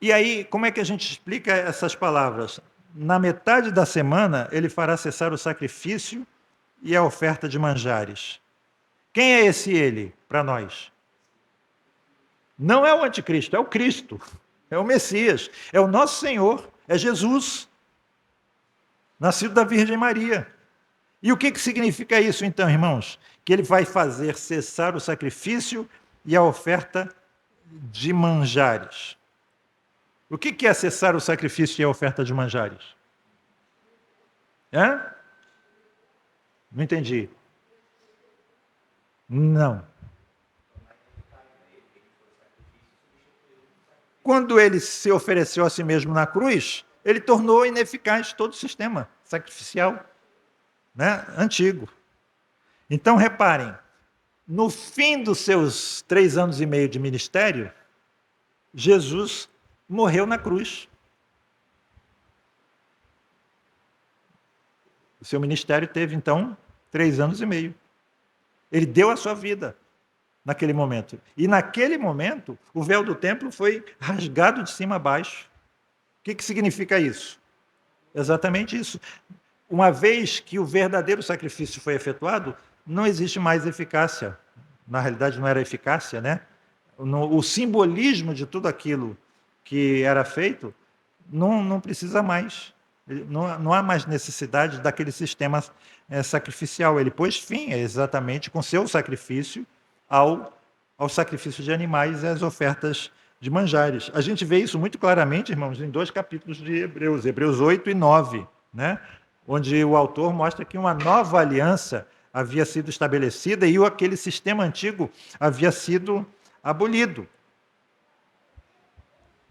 E aí, como é que a gente explica essas palavras? Na metade da semana, ele fará cessar o sacrifício e a oferta de manjares. Quem é esse ele para nós? Não é o anticristo, é o Cristo, é o Messias, é o nosso Senhor, é Jesus, nascido da Virgem Maria. E o que significa isso, então, irmãos? Que ele vai fazer cessar o sacrifício e a oferta de manjares. O que é cessar o sacrifício e a oferta de manjares? Hã? Não entendi. Não. Quando ele se ofereceu a si mesmo na cruz, ele tornou ineficaz todo o sistema sacrificial, né, antigo. Então, reparem, no fim dos seus 3 anos e meio de ministério, Jesus morreu na cruz. O seu ministério teve, então, 3 anos e meio. Ele deu a sua vida naquele momento. E naquele momento, o véu do templo foi rasgado de cima a baixo. O que significa isso? Exatamente isso. Uma vez que o verdadeiro sacrifício foi efetuado, não existe mais eficácia. Na realidade, não era eficácia, né? O simbolismo de tudo aquilo que era feito não precisa mais. Não há mais necessidade daquele sistema sacrificial. Ele pôs fim exatamente com seu sacrifício ao sacrifício de animais e às ofertas de manjares. A gente vê isso muito claramente, irmãos, em 2 capítulos de Hebreus, Hebreus 8 e 9, né? Onde o autor mostra que uma nova aliança havia sido estabelecida e aquele sistema antigo havia sido abolido.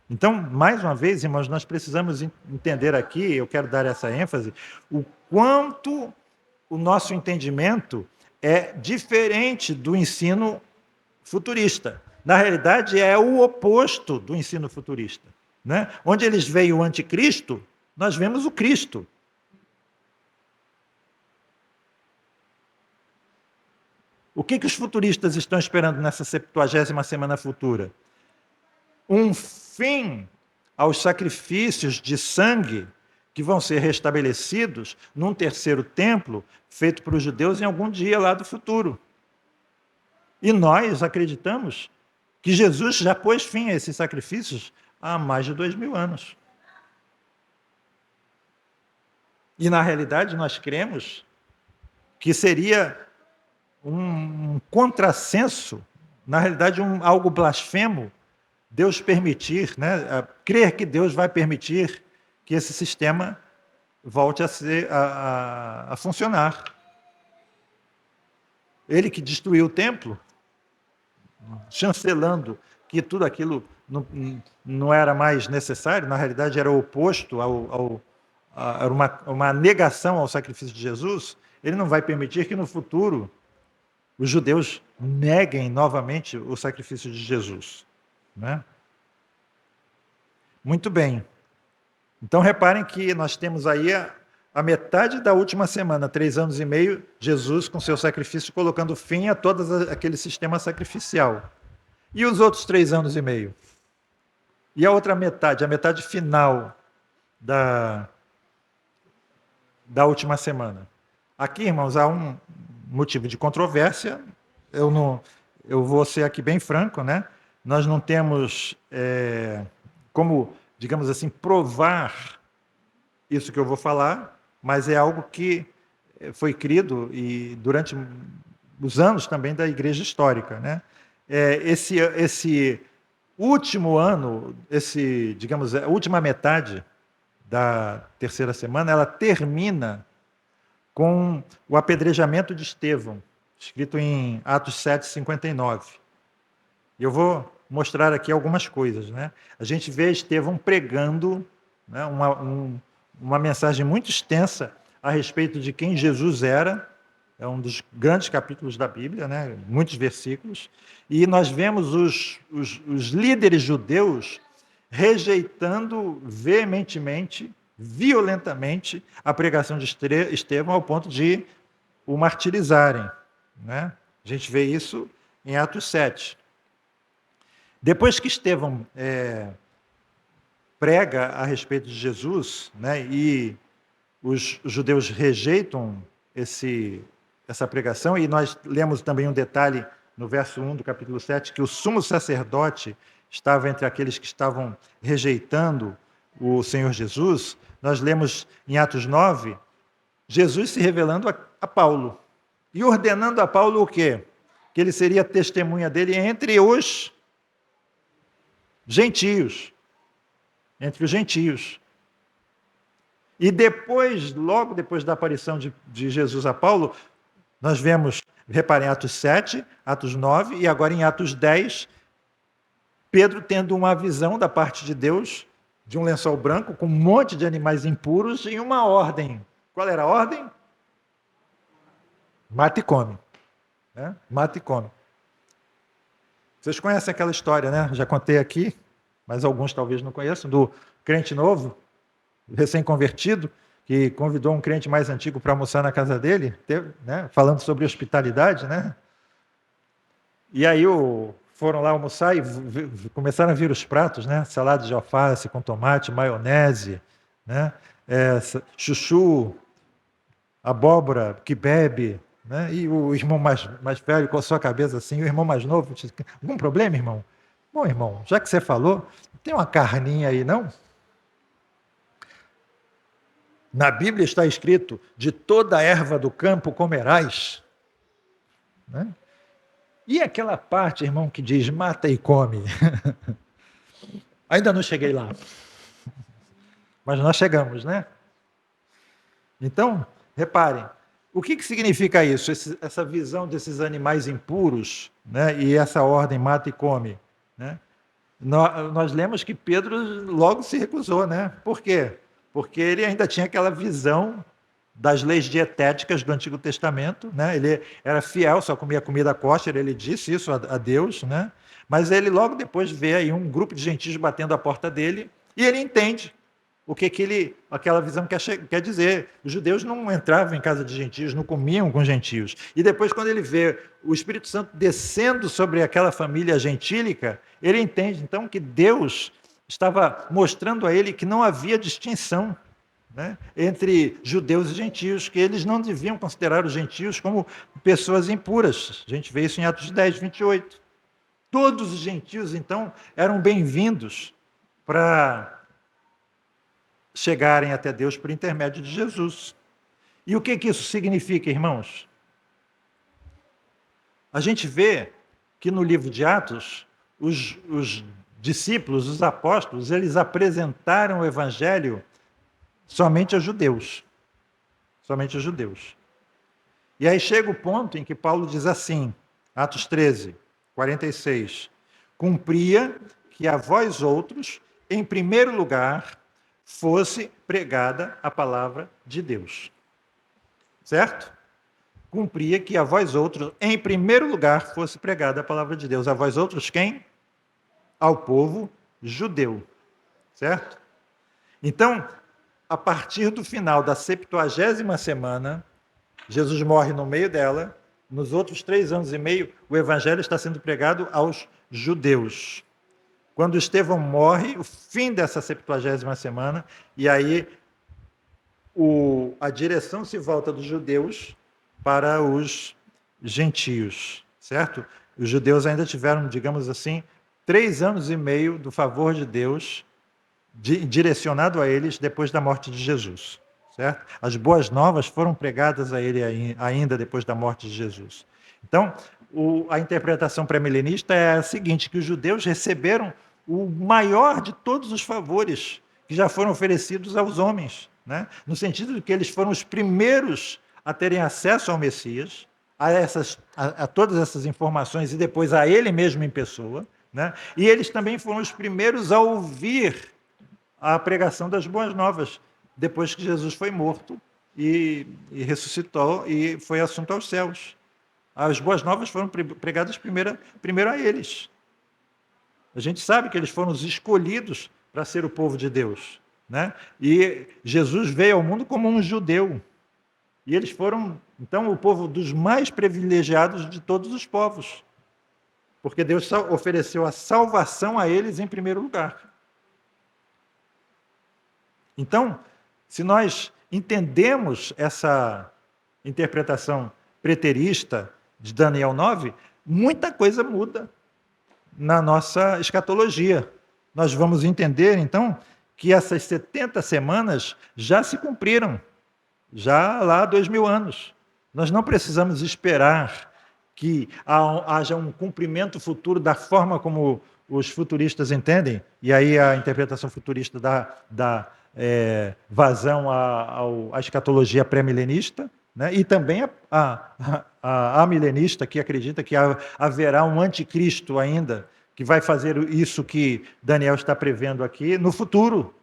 Então, mais uma vez, irmãos, nós precisamos entender aqui, eu quero dar essa ênfase, o quanto o nosso entendimento é diferente do ensino futurista. Na realidade, é o oposto do ensino futurista, né? Onde eles veem o anticristo, nós vemos o Cristo. O que os futuristas estão esperando nessa 70ª semana futura? Um fim aos sacrifícios de sangue que vão ser restabelecidos num terceiro templo feito para os judeus em algum dia lá do futuro. E nós acreditamos que Jesus já pôs fim a esses sacrifícios há mais de 2000 anos. E, na realidade, nós cremos que seria um contrassenso, na realidade, algo blasfemo, Deus permitir, né, crer que Deus vai permitir que esse sistema volte a funcionar. Ele que destruiu o templo, chancelando que tudo aquilo não era mais necessário, na realidade era o oposto, era uma negação ao sacrifício de Jesus, ele não vai permitir que no futuro os judeus neguem novamente o sacrifício de Jesus, né? Muito bem. Então reparem que nós temos aí a metade da última semana, 3 anos e meio, Jesus com seu sacrifício colocando fim a todo aquele sistema sacrificial. E os outros 3 anos e meio? E a outra metade, a metade final da última semana? Aqui, irmãos, há um motivo de controvérsia. Eu vou ser aqui bem franco, né? Nós não temos como digamos assim, provar isso que eu vou falar, mas é algo que foi crido e durante os anos também da Igreja Histórica, né? Esse último ano, digamos, a última metade da terceira semana, ela termina com o apedrejamento de Estevão, escrito em Atos 7:59. E eu vou mostrar aqui algumas coisas, né? A gente vê Estevão pregando, né, uma mensagem muito extensa a respeito de quem Jesus era. É um dos grandes capítulos da Bíblia, né? Muitos versículos. E nós vemos os líderes judeus rejeitando veementemente, violentamente, a pregação de Estevão ao ponto de o martirizarem, né? A gente vê isso em Atos 7. Depois que Estevão prega a respeito de Jesus, né, e os judeus rejeitam essa pregação, e nós lemos também um detalhe no verso 1 do capítulo 7, que o sumo sacerdote estava entre aqueles que estavam rejeitando o Senhor Jesus. Nós lemos em Atos 9, Jesus se revelando a Paulo, e ordenando a Paulo o quê? Que ele seria testemunha dele entre os gentios. Entre os gentios. E depois, logo depois da aparição de Jesus a Paulo, nós vemos, reparem, Atos 7, Atos 9 e agora em Atos 10, Pedro tendo uma visão da parte de Deus de um lençol branco com um monte de animais impuros e uma ordem. Qual era a ordem? Mata e come. Né? Mata e come. Vocês conhecem aquela história, né? Já contei aqui, mas alguns talvez não conheçam, do crente novo, recém-convertido, que convidou um crente mais antigo para almoçar na casa dele, né? Falando sobre hospitalidade, né? E aí foram lá almoçar e começaram a vir os pratos, né? Salada de alface com tomate, maionese, né? Chuchu, abóbora que bebe, né? E o irmão mais velho com a sua cabeça assim, o irmão mais novo, disse, algum problema, irmão? Bom, irmão, já que você falou, tem uma carninha aí, não? Na Bíblia está escrito, de toda a erva do campo comerás. Né? E aquela parte, irmão, que diz, mata e come? Ainda não cheguei lá. Mas nós chegamos, né? Então, reparem, o que significa isso? Essa visão desses animais impuros, né? E essa ordem, mata e come, né? Nós lemos que Pedro logo se recusou, né? Por quê? Porque ele ainda tinha aquela visão das leis dietéticas do Antigo Testamento, né? Ele era fiel, só comia comida kosher, ele disse isso a Deus, né? Mas ele logo depois vê aí um grupo de gentios batendo a porta dele e ele entende o que aquela visão quer dizer. Os judeus não entravam em casa de gentios, não comiam com gentios. E depois, quando ele vê o Espírito Santo descendo sobre aquela família gentílica, ele entende, então, que Deus estava mostrando a ele que não havia distinção, né, entre judeus e gentios, que eles não deviam considerar os gentios como pessoas impuras. A gente vê isso em Atos 10, 28. Todos os gentios, então, eram bem-vindos para chegarem até Deus por intermédio de Jesus. E o que isso significa, irmãos? A gente vê que no livro de Atos, os discípulos, os apóstolos, eles apresentaram o evangelho somente aos judeus. Somente aos judeus. E aí chega o ponto em que Paulo diz assim, Atos 13, 46, cumpria que a vós outros, em primeiro lugar, fosse pregada a palavra de Deus. Certo? Cumpria que a vós outros, em primeiro lugar, fosse pregada a palavra de Deus. A vós outros quem? Ao povo judeu. Certo? Então, a partir do final da 70ª semana, Jesus morre no meio dela. Nos outros 3 anos e meio, o evangelho está sendo pregado aos judeus. Quando Estevão morre, o fim dessa 70ª semana, e aí a direção se volta dos judeus para os gentios, certo? Os judeus ainda tiveram, digamos assim, 3 anos e meio do favor de Deus direcionado a eles depois da morte de Jesus, certo? As boas novas foram pregadas a ele ainda depois da morte de Jesus. Então, a interpretação pré-milenista é a seguinte, que os judeus receberam o maior de todos os favores que já foram oferecidos aos homens, né? No sentido de que eles foram os primeiros a terem acesso ao Messias, a todas essas informações e depois a ele mesmo em pessoa, né? E eles também foram os primeiros a ouvir a pregação das boas novas, depois que Jesus foi morto e ressuscitou e foi assunto aos céus. As boas novas foram pregadas primeiro a eles. A gente sabe que eles foram os escolhidos para ser o povo de Deus, né? E Jesus veio ao mundo como um judeu. E eles foram, então, o povo dos mais privilegiados de todos os povos. Porque Deus ofereceu a salvação a eles em primeiro lugar. Então, se nós entendemos essa interpretação preterista de Daniel 9, muita coisa muda na nossa escatologia. Nós vamos entender, então, que essas 70 semanas já se cumpriram, já lá há 2000 anos. Nós não precisamos esperar que haja um cumprimento futuro da forma como os futuristas entendem, e aí a interpretação futurista dá vazão à escatologia pré-milenista, né? E também a milenista, que acredita que haverá um anticristo ainda, que vai fazer isso que Daniel está prevendo aqui no futuro,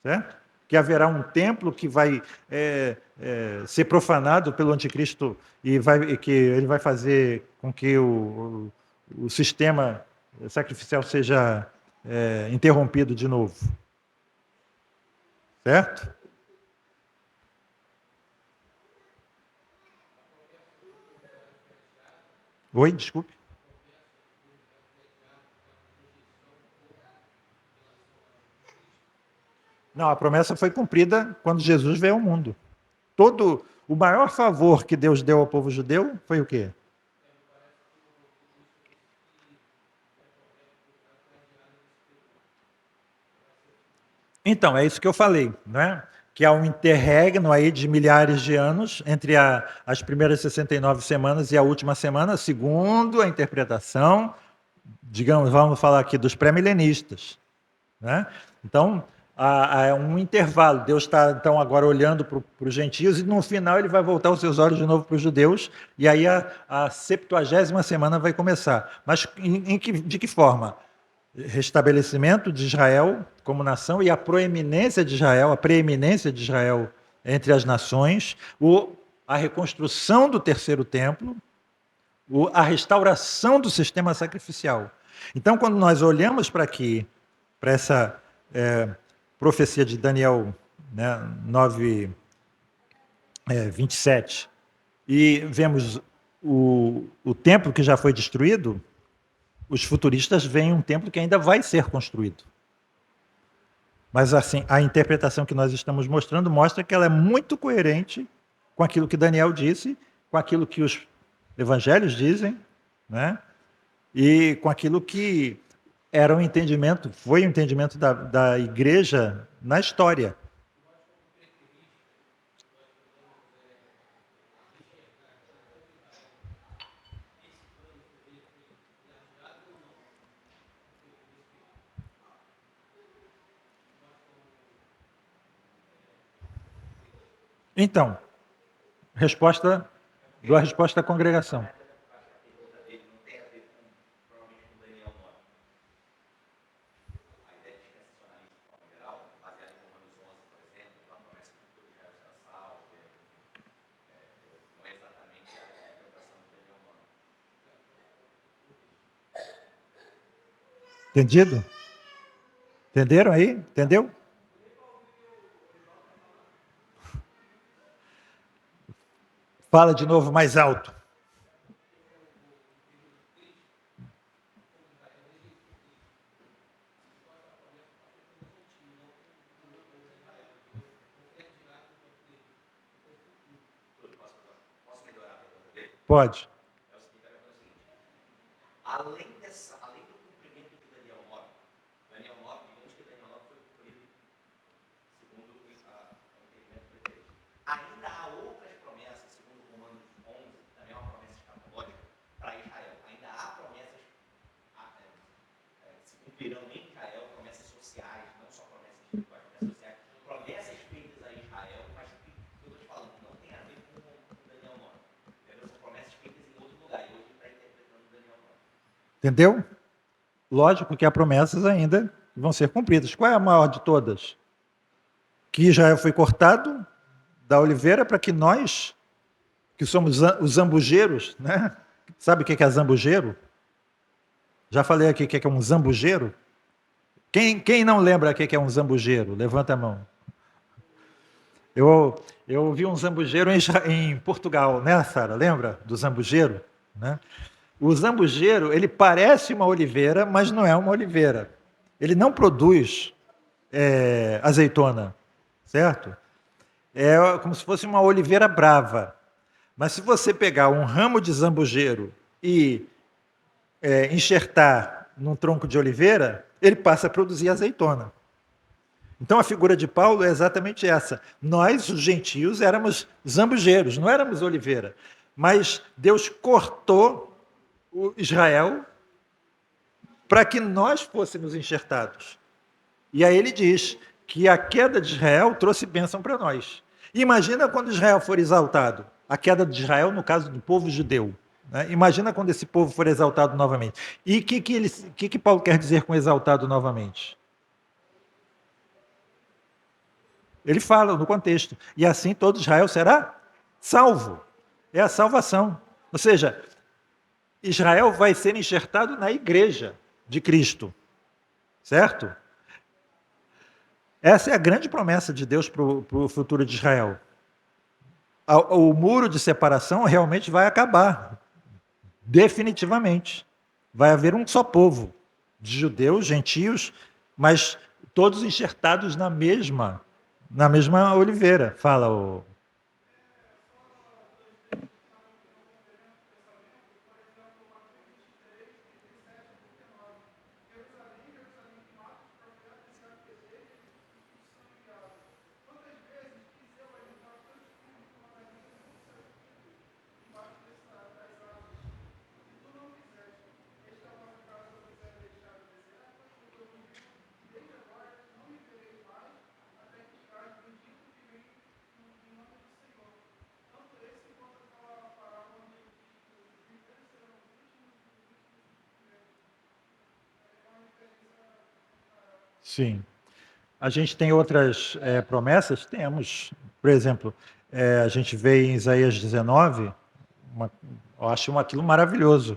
certo? Que haverá um templo que vai ser profanado pelo anticristo e que ele vai fazer com que o sistema sacrificial seja interrompido de novo. Certo? Oi, desculpe. Não, a promessa foi cumprida quando Jesus veio ao mundo. O maior favor que Deus deu ao povo judeu foi o quê? Então, é isso que eu falei, né? Que há um interregno aí de milhares de anos entre as primeiras 69 semanas e a última semana, segundo a interpretação, digamos, vamos falar aqui dos pré-milenistas, né? Então, há um intervalo. Deus está, então, agora olhando para os gentios e, no final, ele vai voltar os seus olhos de novo para os judeus e aí a 70ª semana vai começar. Mas de que forma? Restabelecimento de Israel como nação e a proeminência de Israel, a preeminência de Israel entre as nações, a reconstrução do terceiro templo, a restauração do sistema sacrificial. Então, quando nós olhamos para aqui, para essa profecia de Daniel, né, 9, 27, e vemos o templo que já foi destruído, os futuristas veem um templo que ainda vai ser construído. Mas assim, a interpretação que nós estamos mostrando mostra que ela é muito coerente com aquilo que Daniel disse, com aquilo que os evangelhos dizem, né? E com aquilo que era um entendimento, foi um entendimento da igreja na história. Então, dou a resposta da congregação. Entendido? Entenderam aí? Entendeu? Fala de novo mais alto. Pode. Além do cumprimento de Daniel 9, onde que Daniel 9 foi virão em Israel promessas sociais, não só promessas espirituais, promessas sociais, promessas feitas a Israel, mas que eu estou te falando, não tem a ver com Daniel 9. Entendeu? São promessas feitas em outro lugar, e hoje ele está interpretando Daniel 9. Entendeu? Lógico que há promessas ainda que vão ser cumpridas. Qual é a maior de todas? Que Israel foi cortado da oliveira para que nós, que somos os zambujeiros, né? Sabe o que é zambujeiro? Já falei aqui o que é um zambujeiro. Quem não lembra o que é um zambujeiro? Levanta a mão. Eu vi um zambujeiro em Portugal, né, Sara? Lembra do zambujeiro? Né? O zambujeiro, ele parece uma oliveira, mas não é uma oliveira. Ele não produz azeitona, certo? É como se fosse uma oliveira brava. Mas se você pegar um ramo de zambujeiro e enxertar num tronco de oliveira, ele passa a produzir azeitona. Então a figura de Paulo é exatamente essa. Nós, os gentios, éramos zambujeiros, não éramos oliveira. Mas Deus cortou o Israel para que nós fôssemos enxertados. E aí ele diz que a queda de Israel trouxe bênção para nós. Imagina quando Israel for exaltado. A queda de Israel, no caso do povo judeu. Né? Imagina quando esse povo for exaltado novamente. E o que Paulo quer dizer com exaltado novamente? Ele fala no contexto. E assim todo Israel será salvo. É a salvação. Ou seja, Israel vai ser enxertado na igreja de Cristo. Certo? Essa é a grande promessa de Deus para o futuro de Israel. O muro de separação realmente vai acabar. Definitivamente. Vai haver um só povo, de judeus, gentios, mas todos enxertados na mesma oliveira. Fala o... Sim. A gente tem outras promessas? Temos. Por exemplo, a gente vê em Isaías 19, eu acho aquilo maravilhoso.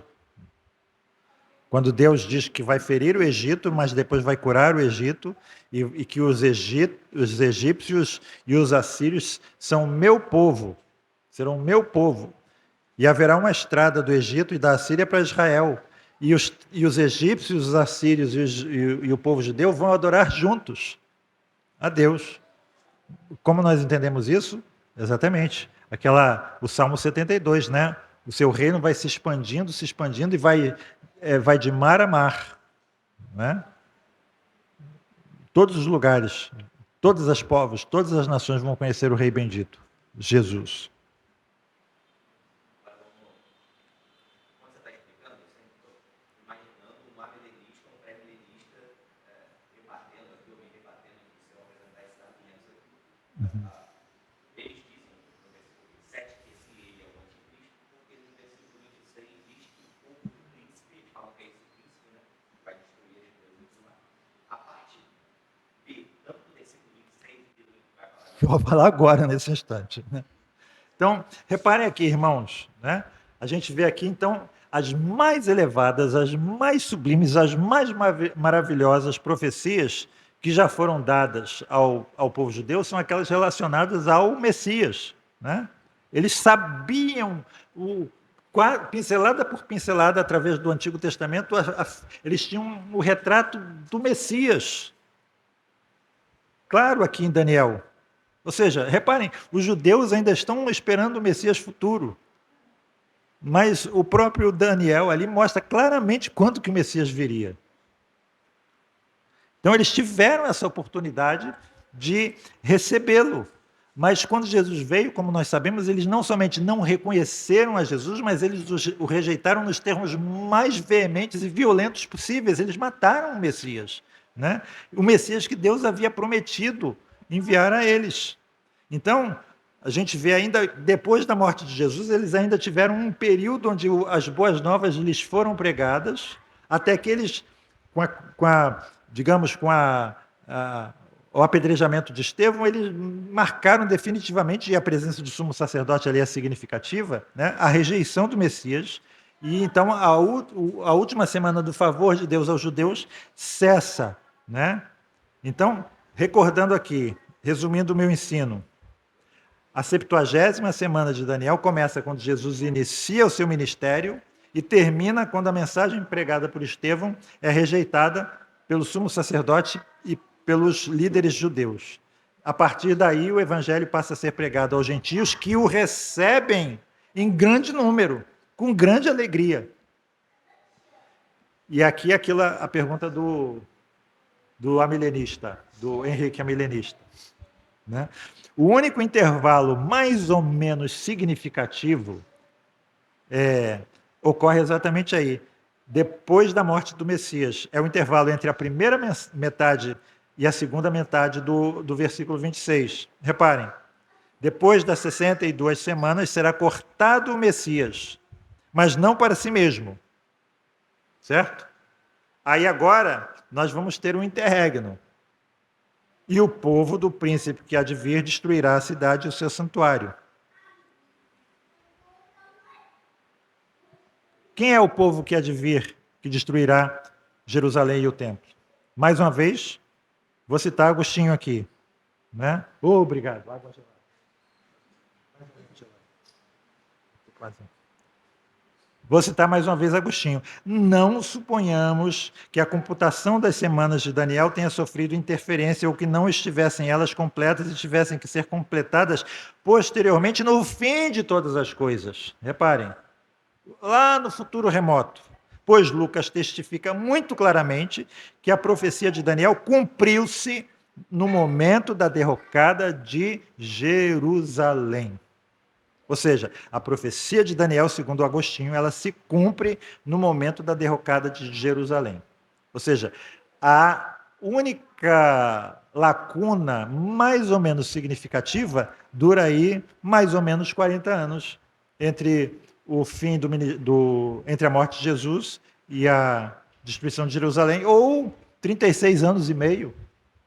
Quando Deus diz que vai ferir o Egito, mas depois vai curar o Egito, e que os egípcios e os assírios são meu povo, serão meu povo. E haverá uma estrada do Egito e da Assíria para Israel. E os egípcios, os assírios e o povo judeu vão adorar juntos a Deus. Como nós entendemos isso? Exatamente. O Salmo 72, né? O seu reino vai se expandindo e vai de mar a mar. Né? Todos os lugares, todos os povos, todas as nações vão conhecer o Rei bendito, Jesus. Eles dizem no versículo 7 que esse ele é o anticristo, porque no versículo 26 diz que o povo do príncipe, eles falam que é esse príncipe, né? Vai destruir as coisas lá. A parte B, tanto do versículo 26 e do vai falar. Eu vou falar agora, nesse instante. Né? Então, reparem aqui, irmãos, né? A gente vê aqui, então, as mais elevadas, as mais sublimes, as mais maravilhosas profecias que já foram dadas ao povo judeu são aquelas relacionadas ao Messias. Né? Eles sabiam, pincelada por pincelada, através do Antigo Testamento, eles tinham o retrato do Messias. Claro, aqui em Daniel. Ou seja, reparem, os judeus ainda estão esperando o Messias futuro. Mas o próprio Daniel ali mostra claramente quando que o Messias viria. Então eles tiveram essa oportunidade de recebê-lo. Mas quando Jesus veio, como nós sabemos, eles não somente não reconheceram a Jesus, mas eles o rejeitaram nos termos mais veementes e violentos possíveis. Eles mataram o Messias, né? O Messias que Deus havia prometido enviar a eles. Então, a gente vê ainda, depois da morte de Jesus, eles ainda tiveram um período onde as boas novas lhes foram pregadas, até que eles, digamos, o apedrejamento de Estevão, eles marcaram definitivamente, e a presença do sumo sacerdote ali é significativa, né, a rejeição do Messias. E então a última semana do favor de Deus aos judeus cessa, né? Então, recordando aqui, resumindo o meu ensino, a 70ª semana de Daniel começa quando Jesus inicia o seu ministério e termina quando a mensagem pregada por Estevão é rejeitada pelo sumo sacerdote e pelos líderes judeus. A partir daí, o evangelho passa a ser pregado aos gentios, que o recebem em grande número, com grande alegria. E aqui a pergunta do amilenista, do Henrique Amilenista, né? O único intervalo mais ou menos significativo ocorre exatamente aí, depois da morte do Messias. É o intervalo entre a primeira metade e a segunda metade do versículo 26. Reparem, depois das 62 semanas será cortado o Messias, mas não para si mesmo, certo? Aí agora nós vamos ter um interregno. E o povo do príncipe que há de vir destruirá a cidade e o seu santuário. Quem é o povo que há de vir que destruirá Jerusalém e o templo? Mais uma vez, vou citar Agostinho aqui, né? Obrigado. Água gelada. Vou citar mais uma vez Agostinho. Não suponhamos que a computação das semanas de Daniel tenha sofrido interferência ou que não estivessem elas completas e tivessem que ser completadas posteriormente no fim de todas as coisas. Reparem, lá no futuro remoto, pois Lucas testifica muito claramente que a profecia de Daniel cumpriu-se no momento da derrocada de Jerusalém. Ou seja, a profecia de Daniel, segundo Agostinho, ela se cumpre no momento da derrocada de Jerusalém. Ou seja, a única lacuna mais ou menos significativa dura aí mais ou menos 40 anos entre o fim entre a morte de Jesus e a destruição de Jerusalém, ou 36 anos e meio,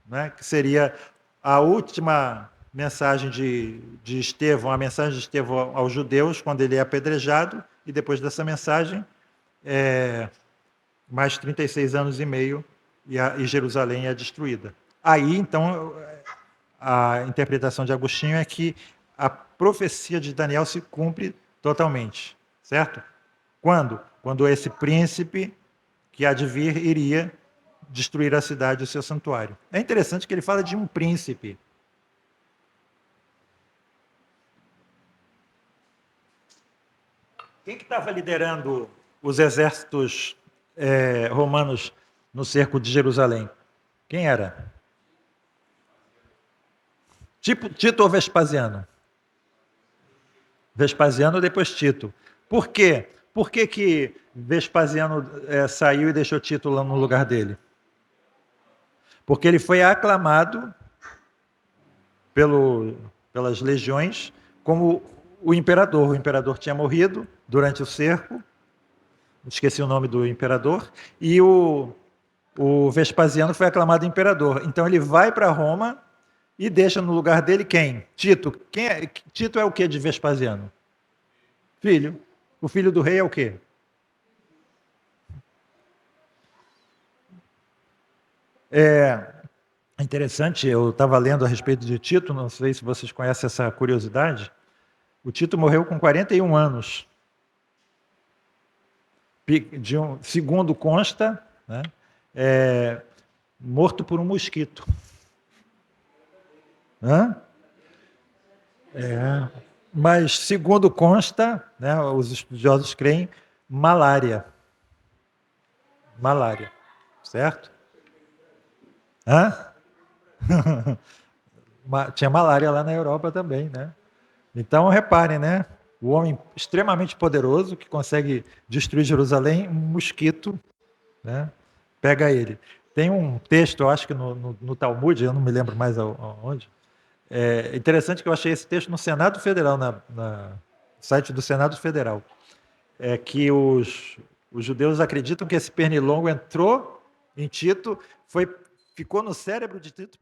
né, que seria a última mensagem de Estevão, a mensagem de Estevão aos judeus, quando ele é apedrejado, e depois dessa mensagem, mais 36 anos e meio, e Jerusalém é destruída. Aí, então, a interpretação de Agostinho é que a profecia de Daniel se cumpre totalmente, certo? Quando? Quando esse príncipe que há de vir iria destruir a cidade e o seu santuário. É interessante que ele fala de um príncipe. Quem que estava liderando os exércitos romanos no cerco de Jerusalém? Quem era? Tito ou Vespasiano? Vespasiano, depois Tito. Por quê? Por que Vespasiano saiu e deixou Tito lá no lugar dele? Porque ele foi aclamado pelas legiões como o imperador. O imperador tinha morrido durante o cerco, esqueci o nome do imperador, e o Vespasiano foi aclamado imperador. Então ele vai para Roma e deixa no lugar dele quem? Tito. Tito é o que de Vespasiano? Filho. O filho do rei é o quê? É interessante, eu estava lendo a respeito de Tito, não sei se vocês conhecem essa curiosidade. O Tito morreu com 41 anos. Segundo consta, né, morto por um mosquito. Hã? Mas, segundo consta, né, os estudiosos creem, malária. Certo? Hã? tinha malária lá na Europa também, né? Então, reparem, né? O homem extremamente poderoso que consegue destruir Jerusalém, um mosquito, né? Pega ele. Tem um texto, eu acho que no Talmud, eu não me lembro mais aonde. É interessante que eu achei esse texto no Senado Federal, no site do Senado Federal. É que os judeus acreditam que esse pernilongo entrou em Tito, ficou no cérebro de Tito,